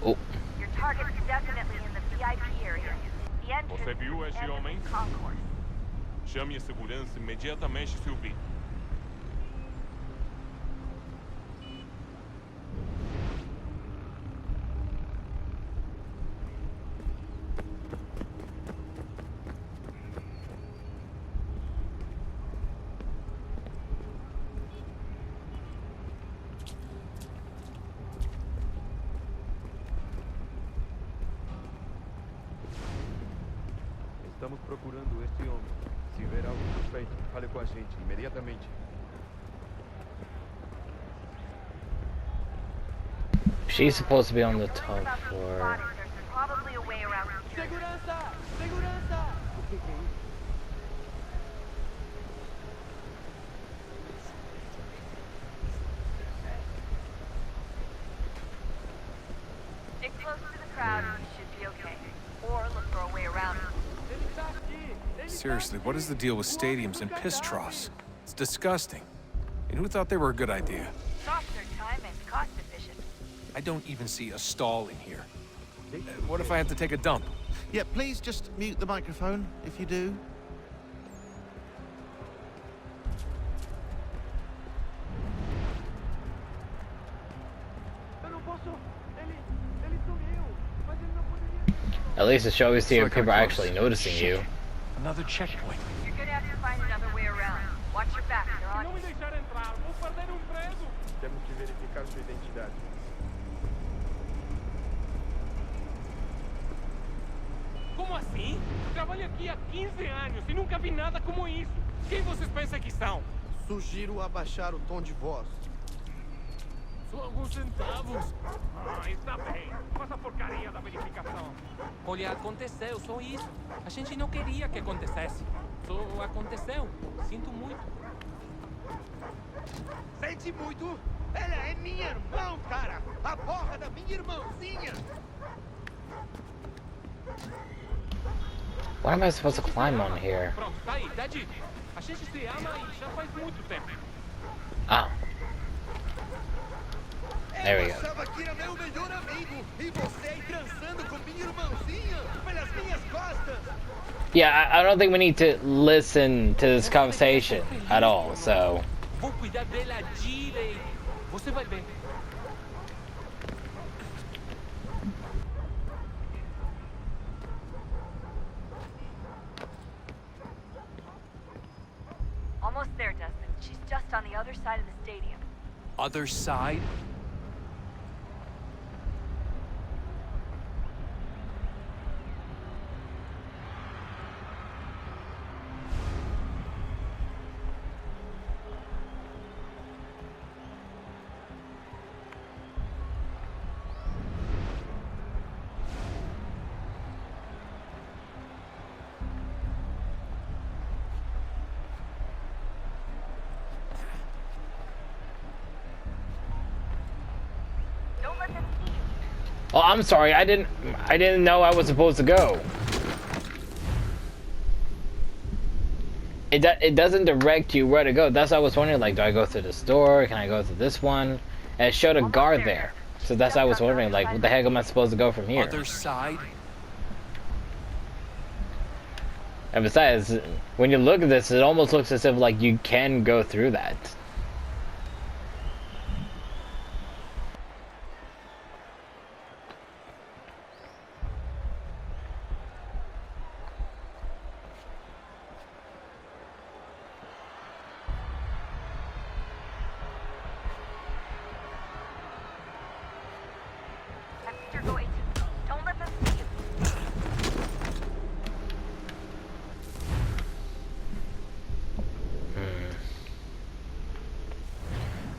Oh. Your target is definitely in the VIP area. The entrance Você viu esse and homem? the concourse. Chame a segurança imediatamente se o vir. Estamos procurando este homem. Se ver algo suspeito, fale com a gente imediatamente. She's supposed to be on the top floor. There's probably a way around security. Segurança! Segurança! Stick close to the crowd and you should be okay. Or look for a way around it. Seriously, what is the deal with stadiums and piss troughs? It's disgusting. And who thought they were a good idea? Costs are time and cost efficient. I don't even see a stall in here. What if I have to take a dump? Yeah, please just mute the microphone if you do. At least it shows you people are actually noticing you. Another checkpoint. You're gonna have to find another way around. Watch your back, they're on you. Temos que verificar sua identidade. Como assim? Trabalho aqui há 15 anos e nunca vi nada como isso. Quem vocês pensam que são? Sugiro abaixar o tom de voz. Só alguns centavos. Ah, está bem. Faça a porcaria da verificação. Olha, aconteceu, só isso. A gente não queria que acontecesse. Só aconteceu. Sinto muito. Sente muito? Ela é minha irmã, cara! A porra da minha irmãzinha! What am I supposed to climb on here? Pronto, tá aí, tá dito. A gente se ama e já faz muito tempo. Ah. There we go. Achava que era meu melhor amigo e você aí transando com minha irmãzinha pelas minhas costas. Yeah, I don't think we need to listen to this conversation at all, so... Vou cuidar dela direito. Você vai ver. Almost there, Desmond. She's just on the other side of the stadium. Other side? Oh, I'm sorry. I didn't know I was supposed to go. It doesn't direct you where to go. That's why I was wondering, like, do I go through this door? Can I go through this one? And it showed a guard there. So that's why I was wondering, like, what the heck am I supposed to go from here? Other side? And besides, when you look at this, it almost looks as if, like, you can go through that.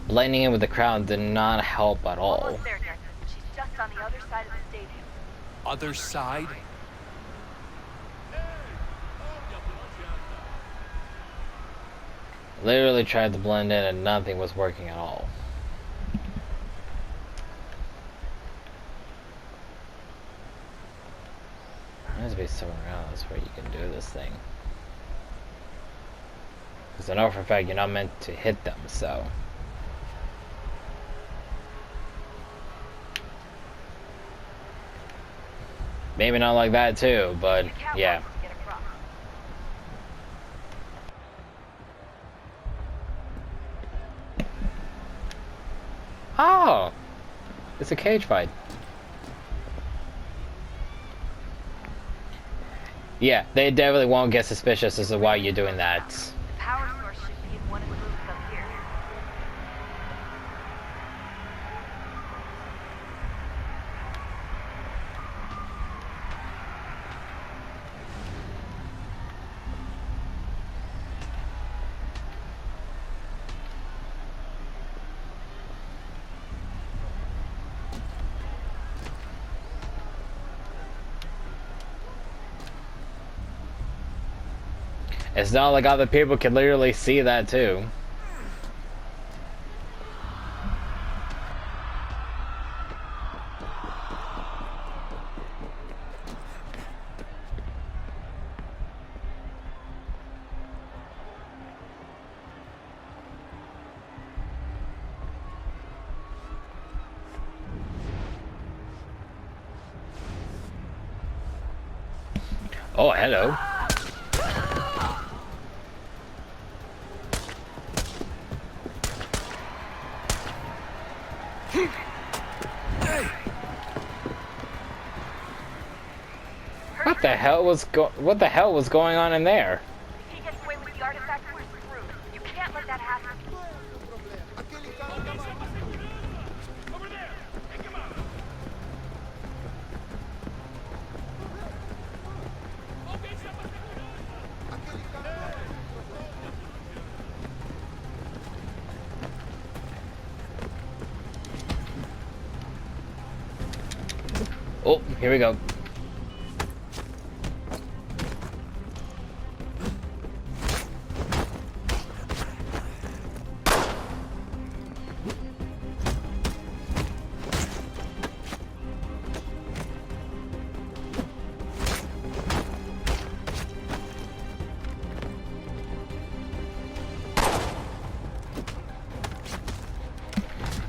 Blending in with the crowd did not help at all. Almost there, Desmond. She's just on the other side of the stadium. Other side? Literally tried to blend in and nothing was working at all. There has to be somewhere else where you can do this thing. Because I know for a fact you're not meant to hit them, so... Maybe not like that too, but yeah. Oh! It's a cage fight. Yeah, they definitely won't get suspicious as to why you're doing that. The power source should be in one of the rooms up here. It's not like other people can literally see that too. Oh, hello. What the hell was going on in there? If he gets away with the artifact, we're screwed. You can't let that happen. Oh, here we go.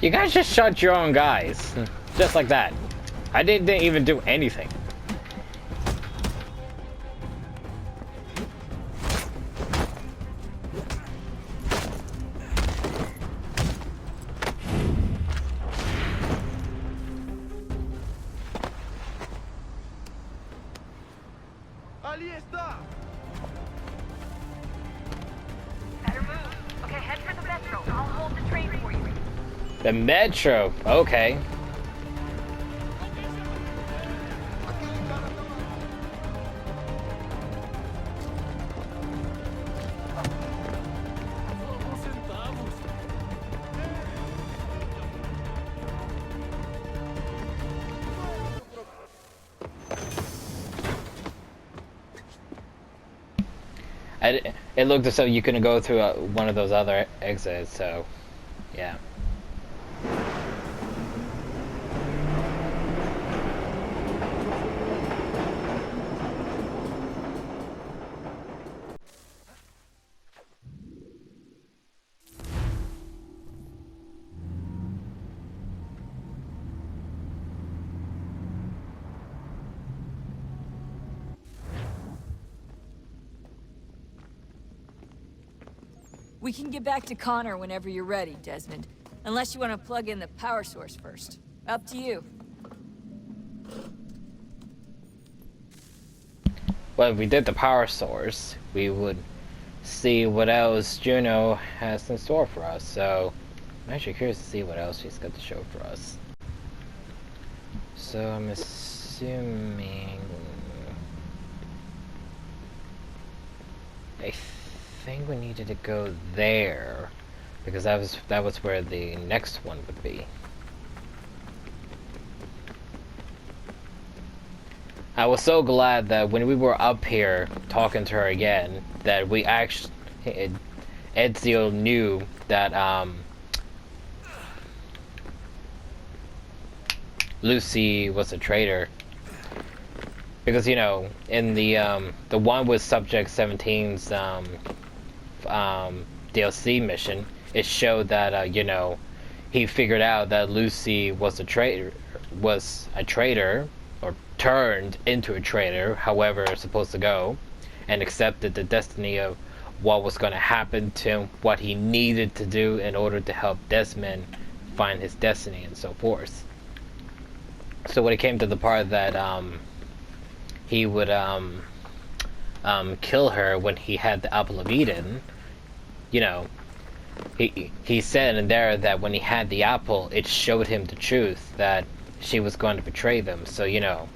You guys just shot your own guys. Just like that. I didn't even do anything. Ali está! Better move. Okay, head for the metro. I'll hold the train for you. The metro. Okay. It looked as though you couldn't go through one of those other exits, so yeah. We can get back to Connor whenever you're ready, Desmond. Unless you want to plug in the power source first. Up to you. Well, if we did the power source, we would see what else Juno has in store for us. So, I'm actually curious to see what else she's got to show for us. So, I'm assuming... I think we needed to go there, because that was where the next one would be. I was so glad that when we were up here talking to her again, that we actually Ezio knew that Lucy was a traitor. Because, you know, in the one with Subject 17's DLC mission, it showed that you know, he figured out that Lucy was a traitor, or turned into a traitor, however it's supposed to go, and accepted the destiny of what was going to happen to him, what he needed to do in order to help Desmond find his destiny, and so forth. So when it came to the part that he would kill her when he had the Apple of Eden, you know, he said in there that when he had the apple, it showed him the truth that she was going to betray them. So, you know,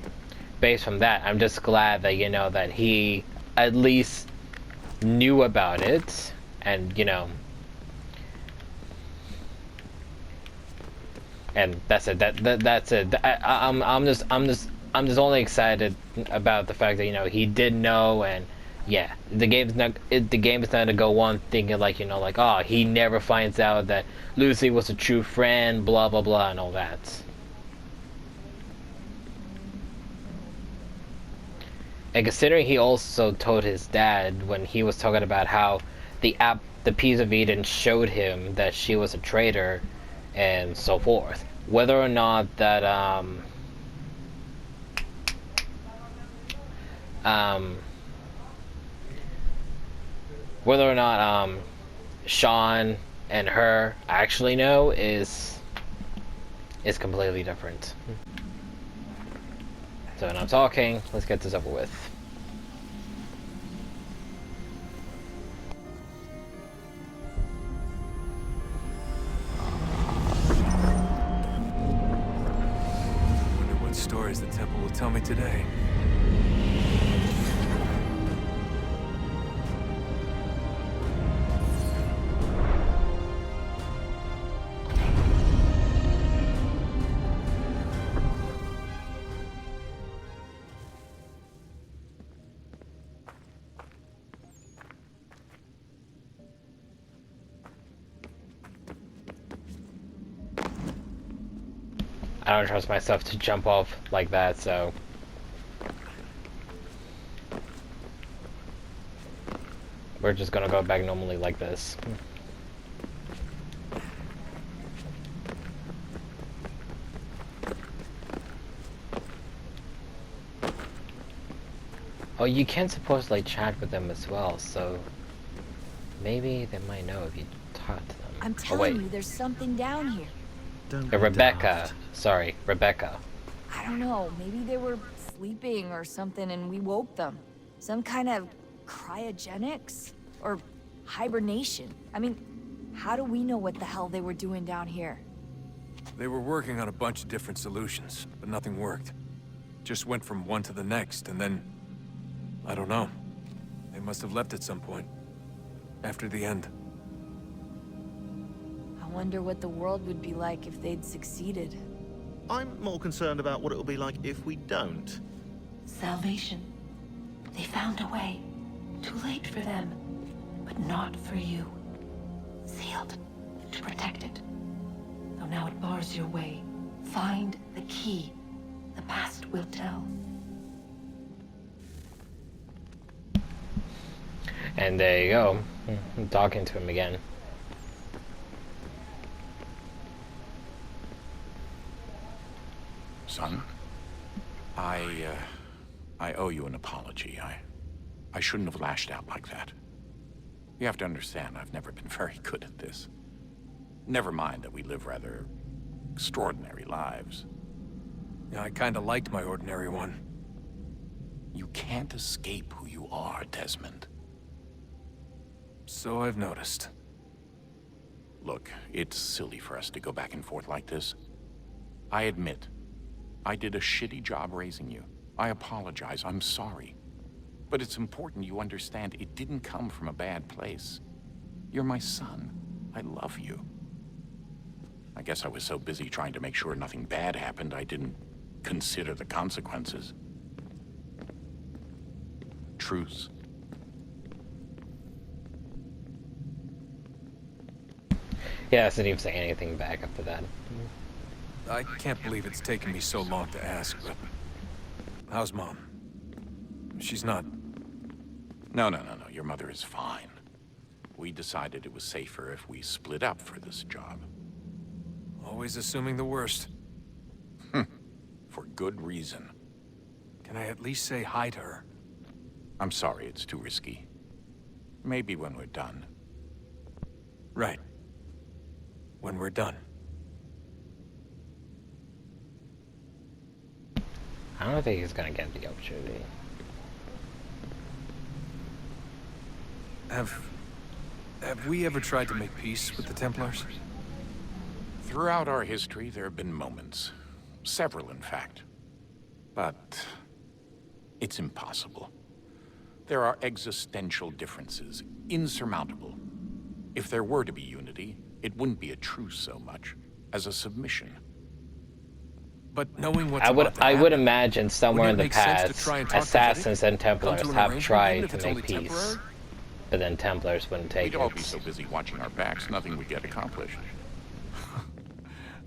based from that, I'm just glad that, you know, that he at least knew about it, and, you know, and that's it. That's it. I'm just only excited about the fact that, you know, he did know, and Yeah, the game is not gonna go on thinking like, you know, like, oh, he never finds out that Lucy was a true friend, blah blah blah, and all that. And considering he also told his dad when he was talking about how the piece of Eden showed him that she was a traitor, and so forth. Whether or not that whether or not Sean and her actually know is completely different. So when I'm talking, let's get this over with. Wonder what stories the temple will tell me today. I don't trust myself to jump off like that, so... We're just gonna go back normally like this. Oh, you can supposedly chat with them as well, so... Maybe they might know if you talk to them. I'm telling you, there's something down here. Rebecca. Sorry, Rebecca. I don't know, maybe they were sleeping or something and we woke them. Some kind of cryogenics? Or hibernation? I mean, how do we know what the hell they were doing down here? They were working on a bunch of different solutions, but nothing worked. Just went from one to the next, and then... I don't know. They must have left at some point. After the end. I wonder what the world would be like if they'd succeeded. I'm more concerned about what it'll be like if we don't. Salvation. They found a way. Too late for them, but not for you. Sealed to protect it. Though now it bars your way. Find the key. The past will tell. And there you go. I'm talking to him again. Son, I owe you an apology. I shouldn't have lashed out like that. You have to understand, I've never been very good at this. Never mind that we live rather extraordinary lives. Yeah, I kinda liked my ordinary one. You can't escape who you are, Desmond. So I've noticed. Look, it's silly for us to go back and forth like this. I admit, I did a shitty job raising you. I apologize, I'm sorry. But it's important you understand it didn't come from a bad place. You're my son. I love you. I guess I was so busy trying to make sure nothing bad happened, I didn't consider the consequences. Truce. Yeah, I didn't even say anything back after that. I can't believe it's taken me so long to ask, but... How's Mom? She's not... No. Your mother is fine. We decided it was safer if we split up for this job. Always assuming the worst. For good reason. Can I at least say hi to her? I'm sorry, it's too risky. Maybe when we're done. Right. When we're done. I don't think he's gonna get the opportunity. Have we ever tried to make peace with the Templars? Throughout our history, there have been moments. Several, in fact. But it's impossible. There are existential differences, insurmountable. If there were to be unity, it wouldn't be a truce so much as a submission. But knowing what's I would imagine somewhere in the wouldn't it make sense to past, try and talk to assassins and Come Templars to an have arrangement, tried even if to it's make only peace, temporary? but then Templars wouldn't take We'd all it. be so busy watching our backs, nothing would get accomplished.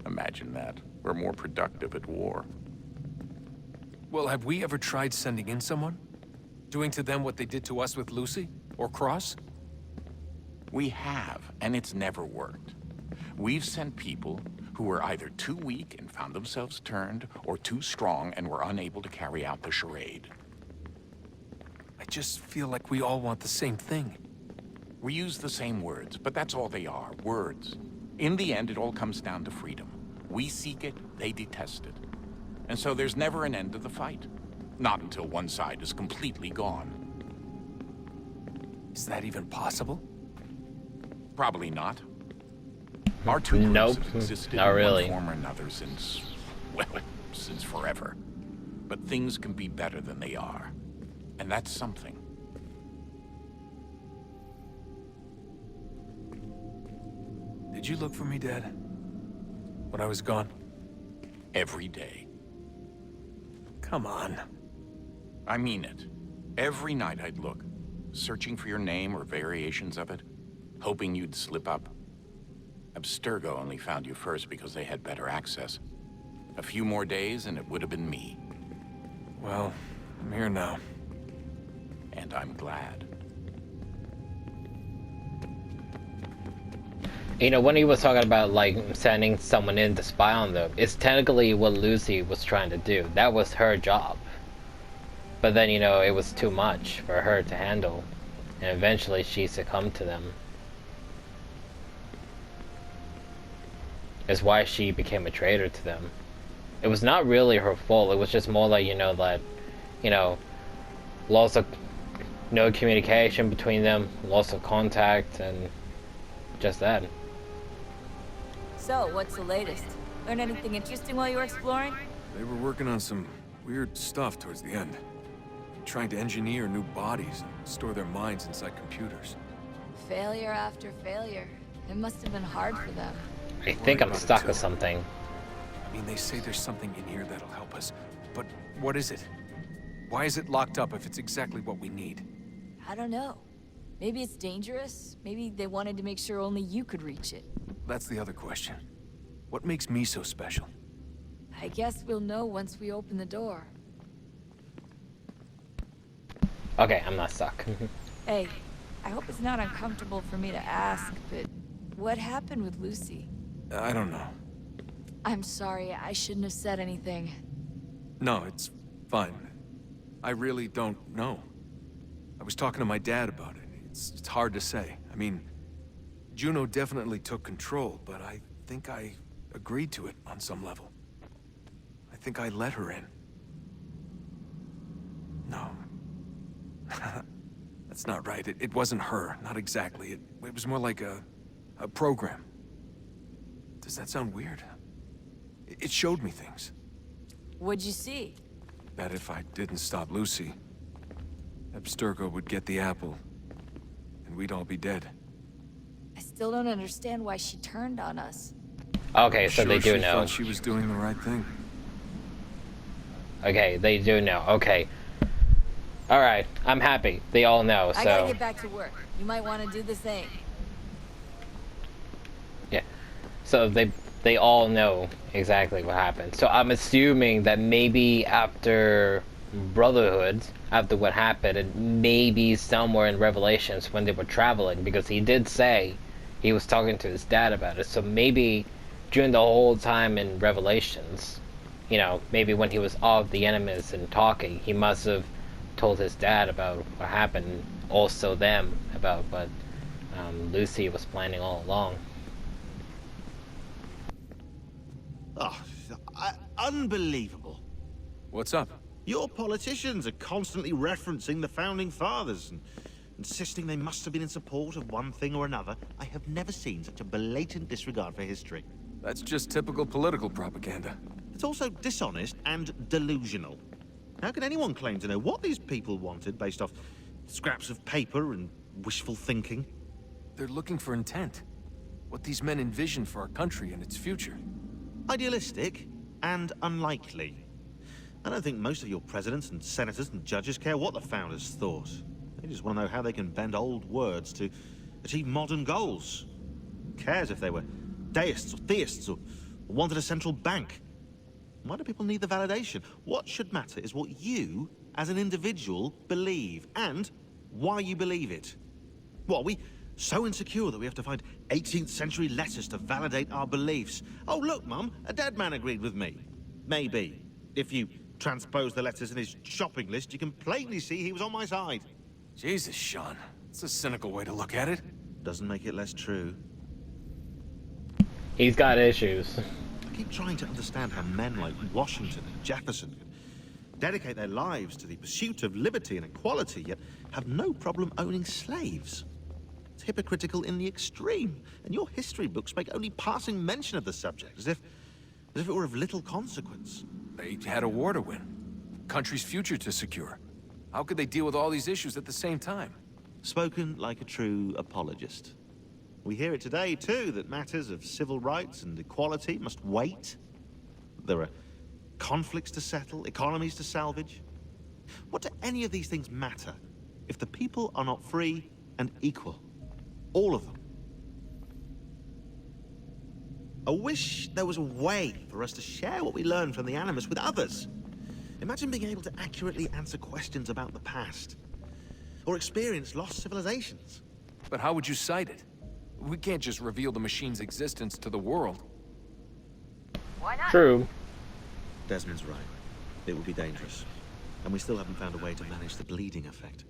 Imagine that. We're more productive at war. Well, have we ever tried sending in someone? Doing to them what they did to us with Lucy? Or Cross? We have, and it's never worked. We've sent people who were either too weak and found themselves turned, or too strong and were unable to carry out the charade. I just feel like we all want the same thing. We use the same words, but that's all they are, words. In the end, it all comes down to freedom. We seek it, they detest it. And so there's never an end to the fight. Not until one side is completely gone. Is that even possible? Probably not. Our two groups have existed not in really. one form or another since, well, since forever. But things can be better than they are. And that's something. Did you look for me, Dad? When I was gone? Every day. Come on. I mean it. Every night I'd look, searching for your name or variations of it, hoping you'd slip up. Abstergo only found you first because they had better access. A few more days and it would have been me. Well, I'm here now. And I'm glad. You know, when he was talking about, like, sending someone in to spy on them, it's technically what Lucy was trying to do. That was her job. But then, you know, it was too much for her to handle. And eventually she succumbed to them. It's why she became a traitor to them. It was not really her fault. It was just more like, you know, that, you know, loss of no communication between them, loss of contact, and just that. So, what's the latest? Learn anything interesting while you were exploring? They were working on some weird stuff towards the end. Trying to engineer new bodies and store their minds inside computers. Failure after failure. It must have been hard for them. I think I'm stuck with something. I mean, they say there's something in here that'll help us. But what is it? Why is it locked up if it's exactly what we need? I don't know. Maybe it's dangerous. Maybe they wanted to make sure only you could reach it. That's the other question. What makes me so special? I guess we'll know once we open the door. Okay, I'm not stuck. Hey, I hope it's not uncomfortable for me to ask, but what happened with Lucy? I don't know. I'm sorry, I shouldn't have said anything. No, it's fine. I really don't know. I was talking to my dad about it. It's hard to say. I mean, Juno definitely took control, but I think I agreed to it on some level. I think I let her in. No. That's not right. It wasn't her. Not exactly. It was more like a program. Does that sound weird? It showed me things. What'd you see? That if I didn't stop Lucy, Abstergo would get the apple, and we'd all be dead. I still don't understand why she turned on us. Okay, so they do she know. Thought she was doing the right thing. Okay, they do know. Okay. Alright, I'm happy. They all know, so... I gotta get back to work. You might want to do the same. Yeah. So they all know exactly what happened. So I'm assuming that maybe after Brotherhood, after what happened, and maybe somewhere in Revelations when they were traveling, because he did say he was talking to his dad about it. So maybe during the whole time in Revelations, you know, maybe when he was off the enemies and talking, he must have told his dad about what happened, and also them about what Lucy was planning all along. Oh, unbelievable. What's up? Your politicians are constantly referencing the Founding Fathers and insisting they must have been in support of one thing or another. I have never seen such a blatant disregard for history. That's just typical political propaganda. It's also dishonest and delusional. How can anyone claim to know what these people wanted based off scraps of paper and wishful thinking? They're looking for intent. What these men envision for our country and its future. Idealistic? and unlikely. I don't think most of your presidents and senators and judges care what the founders thought. They just want to know how they can bend old words to achieve modern goals. Who cares if they were deists or theists or wanted a central bank? Why do people need the validation? What should matter is what you, as an individual, believe, and why you believe it. What, are we so insecure that we have to find 18th century letters to validate our beliefs? Oh, look, Mum, a dead man agreed with me. Maybe. If you transpose the letters in his shopping list, you can plainly see he was on my side. Jesus, Sean. It's a cynical way to look at it. Doesn't make it less true. He's got issues. I keep trying to understand how men like Washington and Jefferson could dedicate their lives to the pursuit of liberty and equality, yet have no problem owning slaves. It's hypocritical in the extreme, and your history books make only passing mention of the subject, as if it were of little consequence. They had a war to win. Country's future to secure. How could they deal with all these issues at the same time? Spoken like a true apologist. We hear it today, too, that matters of civil rights and equality must wait. There are conflicts to settle, economies to salvage. What do any of these things matter if the people are not free and equal? All of them. I wish there was a way for us to share what we learn from the Animus with others. Imagine being able to accurately answer questions about the past, or experience lost civilizations. But how would you cite it? We can't just reveal the machine's existence to the world. Why not? True. Desmond's right. It would be dangerous. And we still haven't found a way to manage the bleeding effect.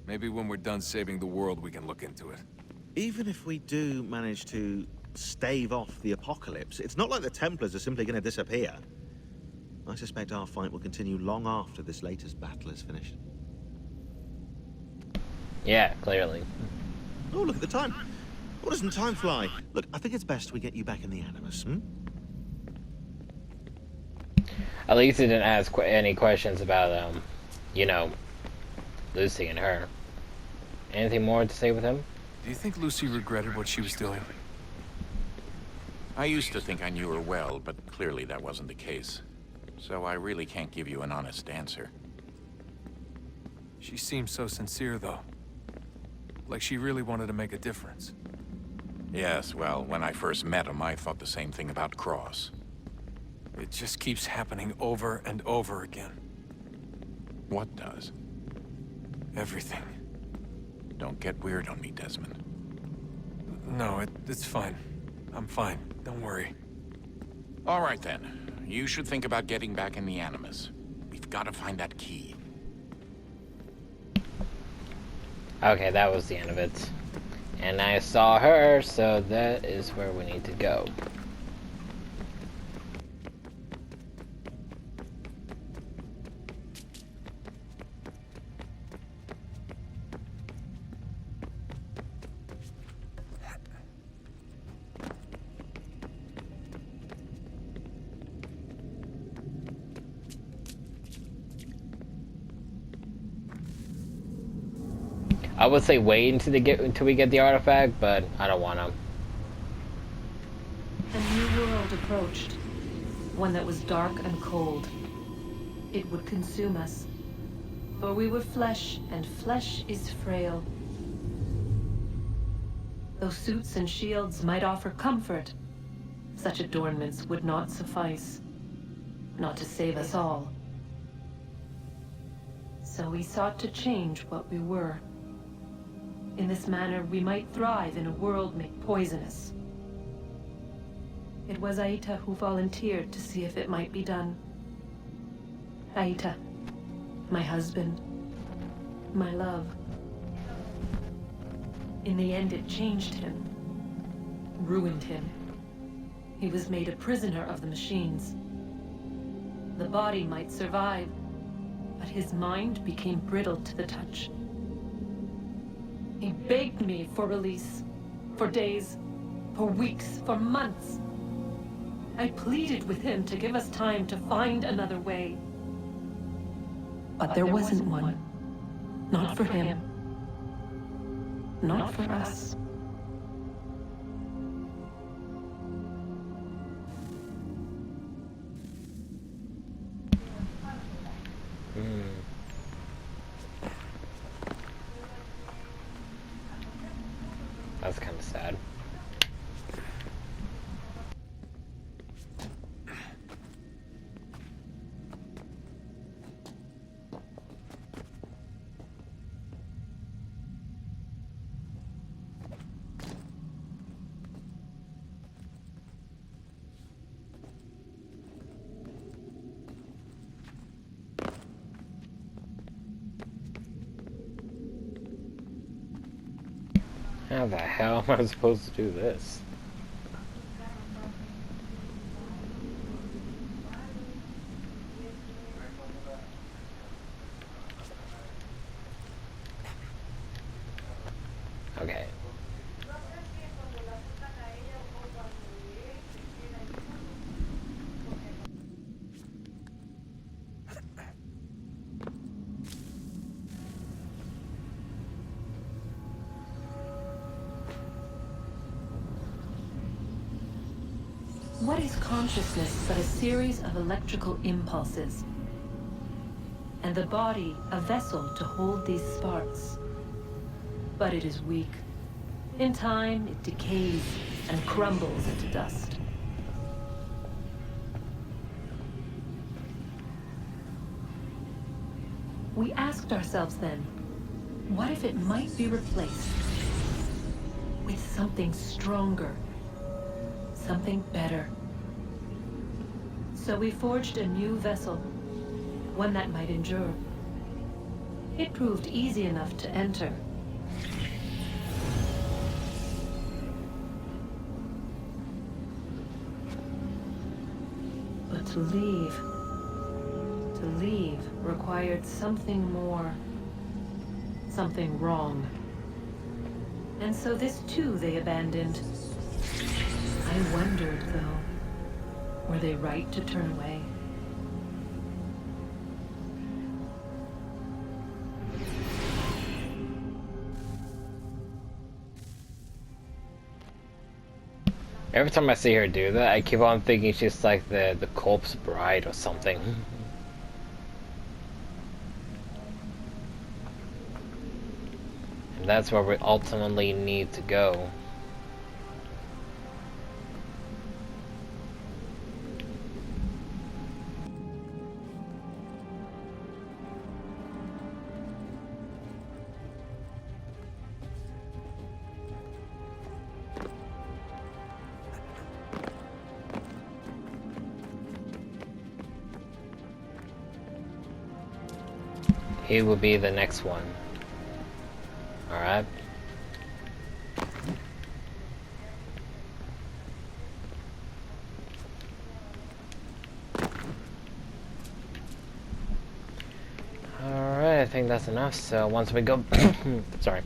Maybe when we're done saving the world, we can look into it. Even if we do manage to stave off the apocalypse, it's not like the Templars are simply going to disappear. I suspect our fight will continue long after this latest battle is finished. Yeah, clearly. Oh, look at the time. Oh, doesn't time fly? Look, I think it's best we get you back in the Animus, At least he didn't ask any questions about, you know, Lucy and her. Anything more to say with him? Do you think Lucy regretted what she was doing? I used to think I knew her well, but clearly that wasn't the case. So I really can't give you an honest answer. She seemed so sincere, though. Like she really wanted to make a difference. Yes, well, when I first met him, I thought the same thing about Cross. It just keeps happening over and over again. What does? Everything. Don't get weird on me, Desmond. No, it's fine. I'm fine. Don't worry. All right, then. You should think about getting back in the Animus. We've got to find that key. Okay, that was the end of it. And I saw her, so that is where we need to go. I would say wait until we get the artifact, but I don't want to. A new world approached, one that was dark and cold. It would consume us, for we were flesh, and flesh is frail. Though suits and shields might offer comfort, such adornments would not suffice, not to save us all. So we sought to change what we were. In this manner, we might thrive in a world made poisonous. It was Aita who volunteered to see if it might be done. Aita, my husband, my love. In the end, it changed him, ruined him. He was made a prisoner of the machines. The body might survive, but his mind became brittle to the touch. He begged me for release, for days, for weeks, for months. I pleaded with him to give us time to find another way. But there wasn't one. Not for him. Not for us. That's kind of sad. How the hell am I supposed to do this? Okay. What is consciousness but a series of electrical impulses? And the body a vessel to hold these sparks. But it is weak. In time, it decays and crumbles into dust. We asked ourselves then, what if it might be replaced with something stronger? Something better. So we forged a new vessel, one that might endure. It proved easy enough to enter. But to leave required something more, something wrong. And so this too they abandoned. I wondered, though, were they right to turn away? Every time I see her do that, I keep on thinking she's like the corpse bride or something. And that's where we ultimately need to go. He will be the next one. Alright. Alright, I think that's enough. So once we go sorry.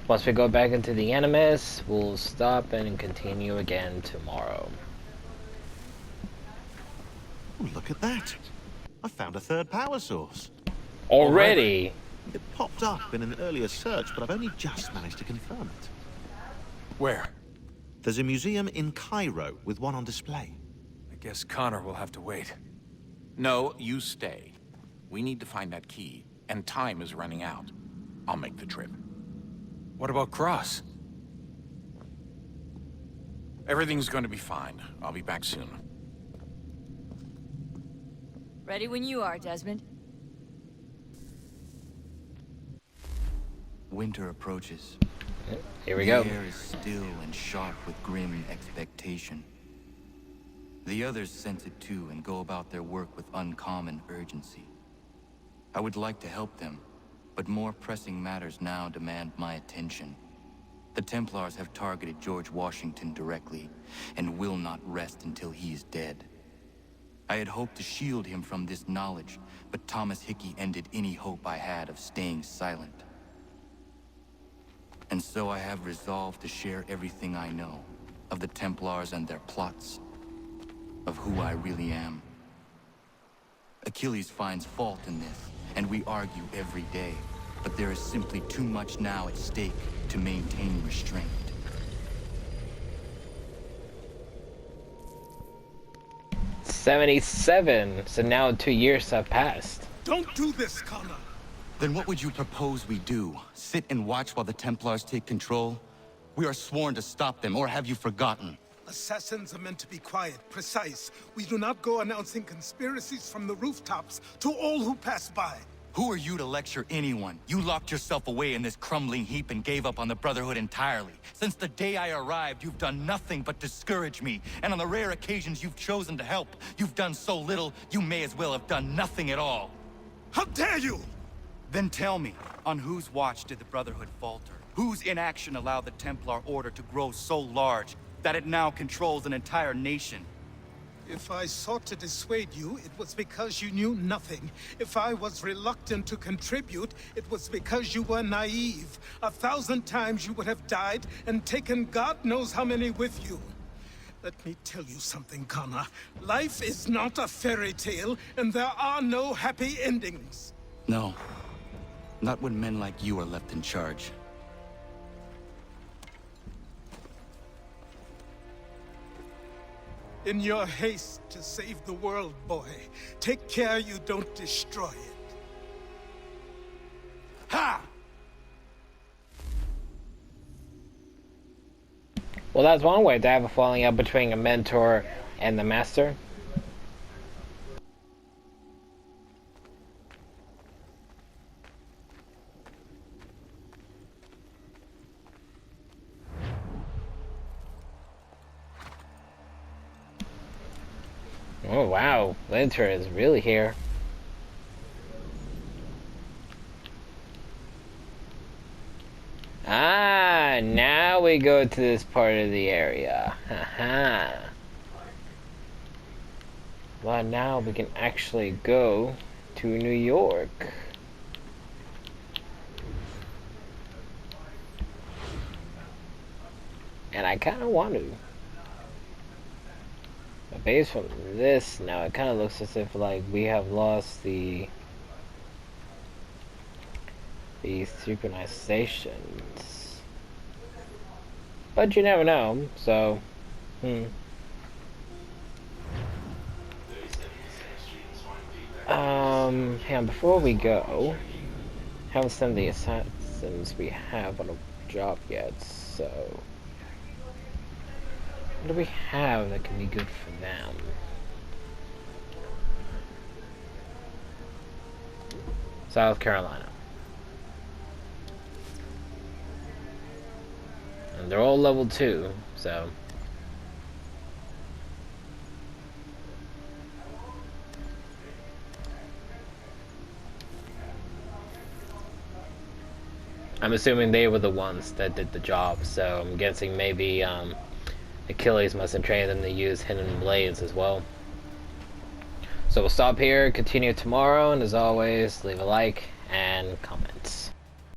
Once we go back into the Animus, we'll stop and continue again tomorrow. Oh, look at that. I found a third power source. Already? It popped up in an earlier search, but I've only just managed to confirm it. Where? There's a museum in Cairo with one on display. I guess Connor will have to wait. No, you stay. We need to find that key, and time is running out. I'll make the trip. What about Cross? Everything's going to be fine. I'll be back soon. Ready when you are, Desmond. Winter approaches. Here we go. The air is still and sharp with grim expectation. The others sense it too and go about their work with uncommon urgency. I would like to help them, but more pressing matters now demand my attention. The Templars have targeted George Washington directly, and will not rest until he is dead. I had hoped to shield him from this knowledge, but Thomas Hickey ended any hope I had of staying silent. And so I have resolved to share everything I know, of the Templars and their plots, of who I really am. Achilles finds fault in this, and we argue every day, but there is simply too much now at stake to maintain restraint. '77. So now 2 years have passed. Don't do this, Connor! Then what would you propose we do? Sit and watch while the Templars take control? We are sworn to stop them, or have you forgotten? Assassins are meant to be quiet, precise. We do not go announcing conspiracies from the rooftops to all who pass by. Who are you to lecture anyone? You locked yourself away in this crumbling heap and gave up on the Brotherhood entirely. Since the day I arrived, you've done nothing but discourage me. And on the rare occasions you've chosen to help, you've done so little, you may as well have done nothing at all. How dare you! Then tell me, on whose watch did the Brotherhood falter? Whose inaction allowed the Templar Order to grow so large that it now controls an entire nation? If I sought to dissuade you, it was because you knew nothing. If I was reluctant to contribute, it was because you were naive. 1,000 times you would have died and taken God knows how many with you. Let me tell you something, Connor. Life is not a fairy tale, and there are no happy endings. No. Not when men like you are left in charge. In your haste to save the world, boy, take care you don't destroy it. Ha! Well, that's one way to have a falling out between a mentor and the master. Oh wow, winter is really here. Ah, now we go to this part of the area. Haha. Well, now we can actually go to New York. And I kind of want to. But based from this now, it kind of looks as if like we have lost the synchronizations. But you never know, so and before we go, haven't sent the assassins we have on a job yet, so what do we have that can be good for them? South Carolina. And they're all level 2, so I'm assuming they were the ones that did the job, so I'm guessing maybe Achilles must have trained them to use hidden blades as well. So we'll stop here, continue tomorrow, and as always, leave a like and comment.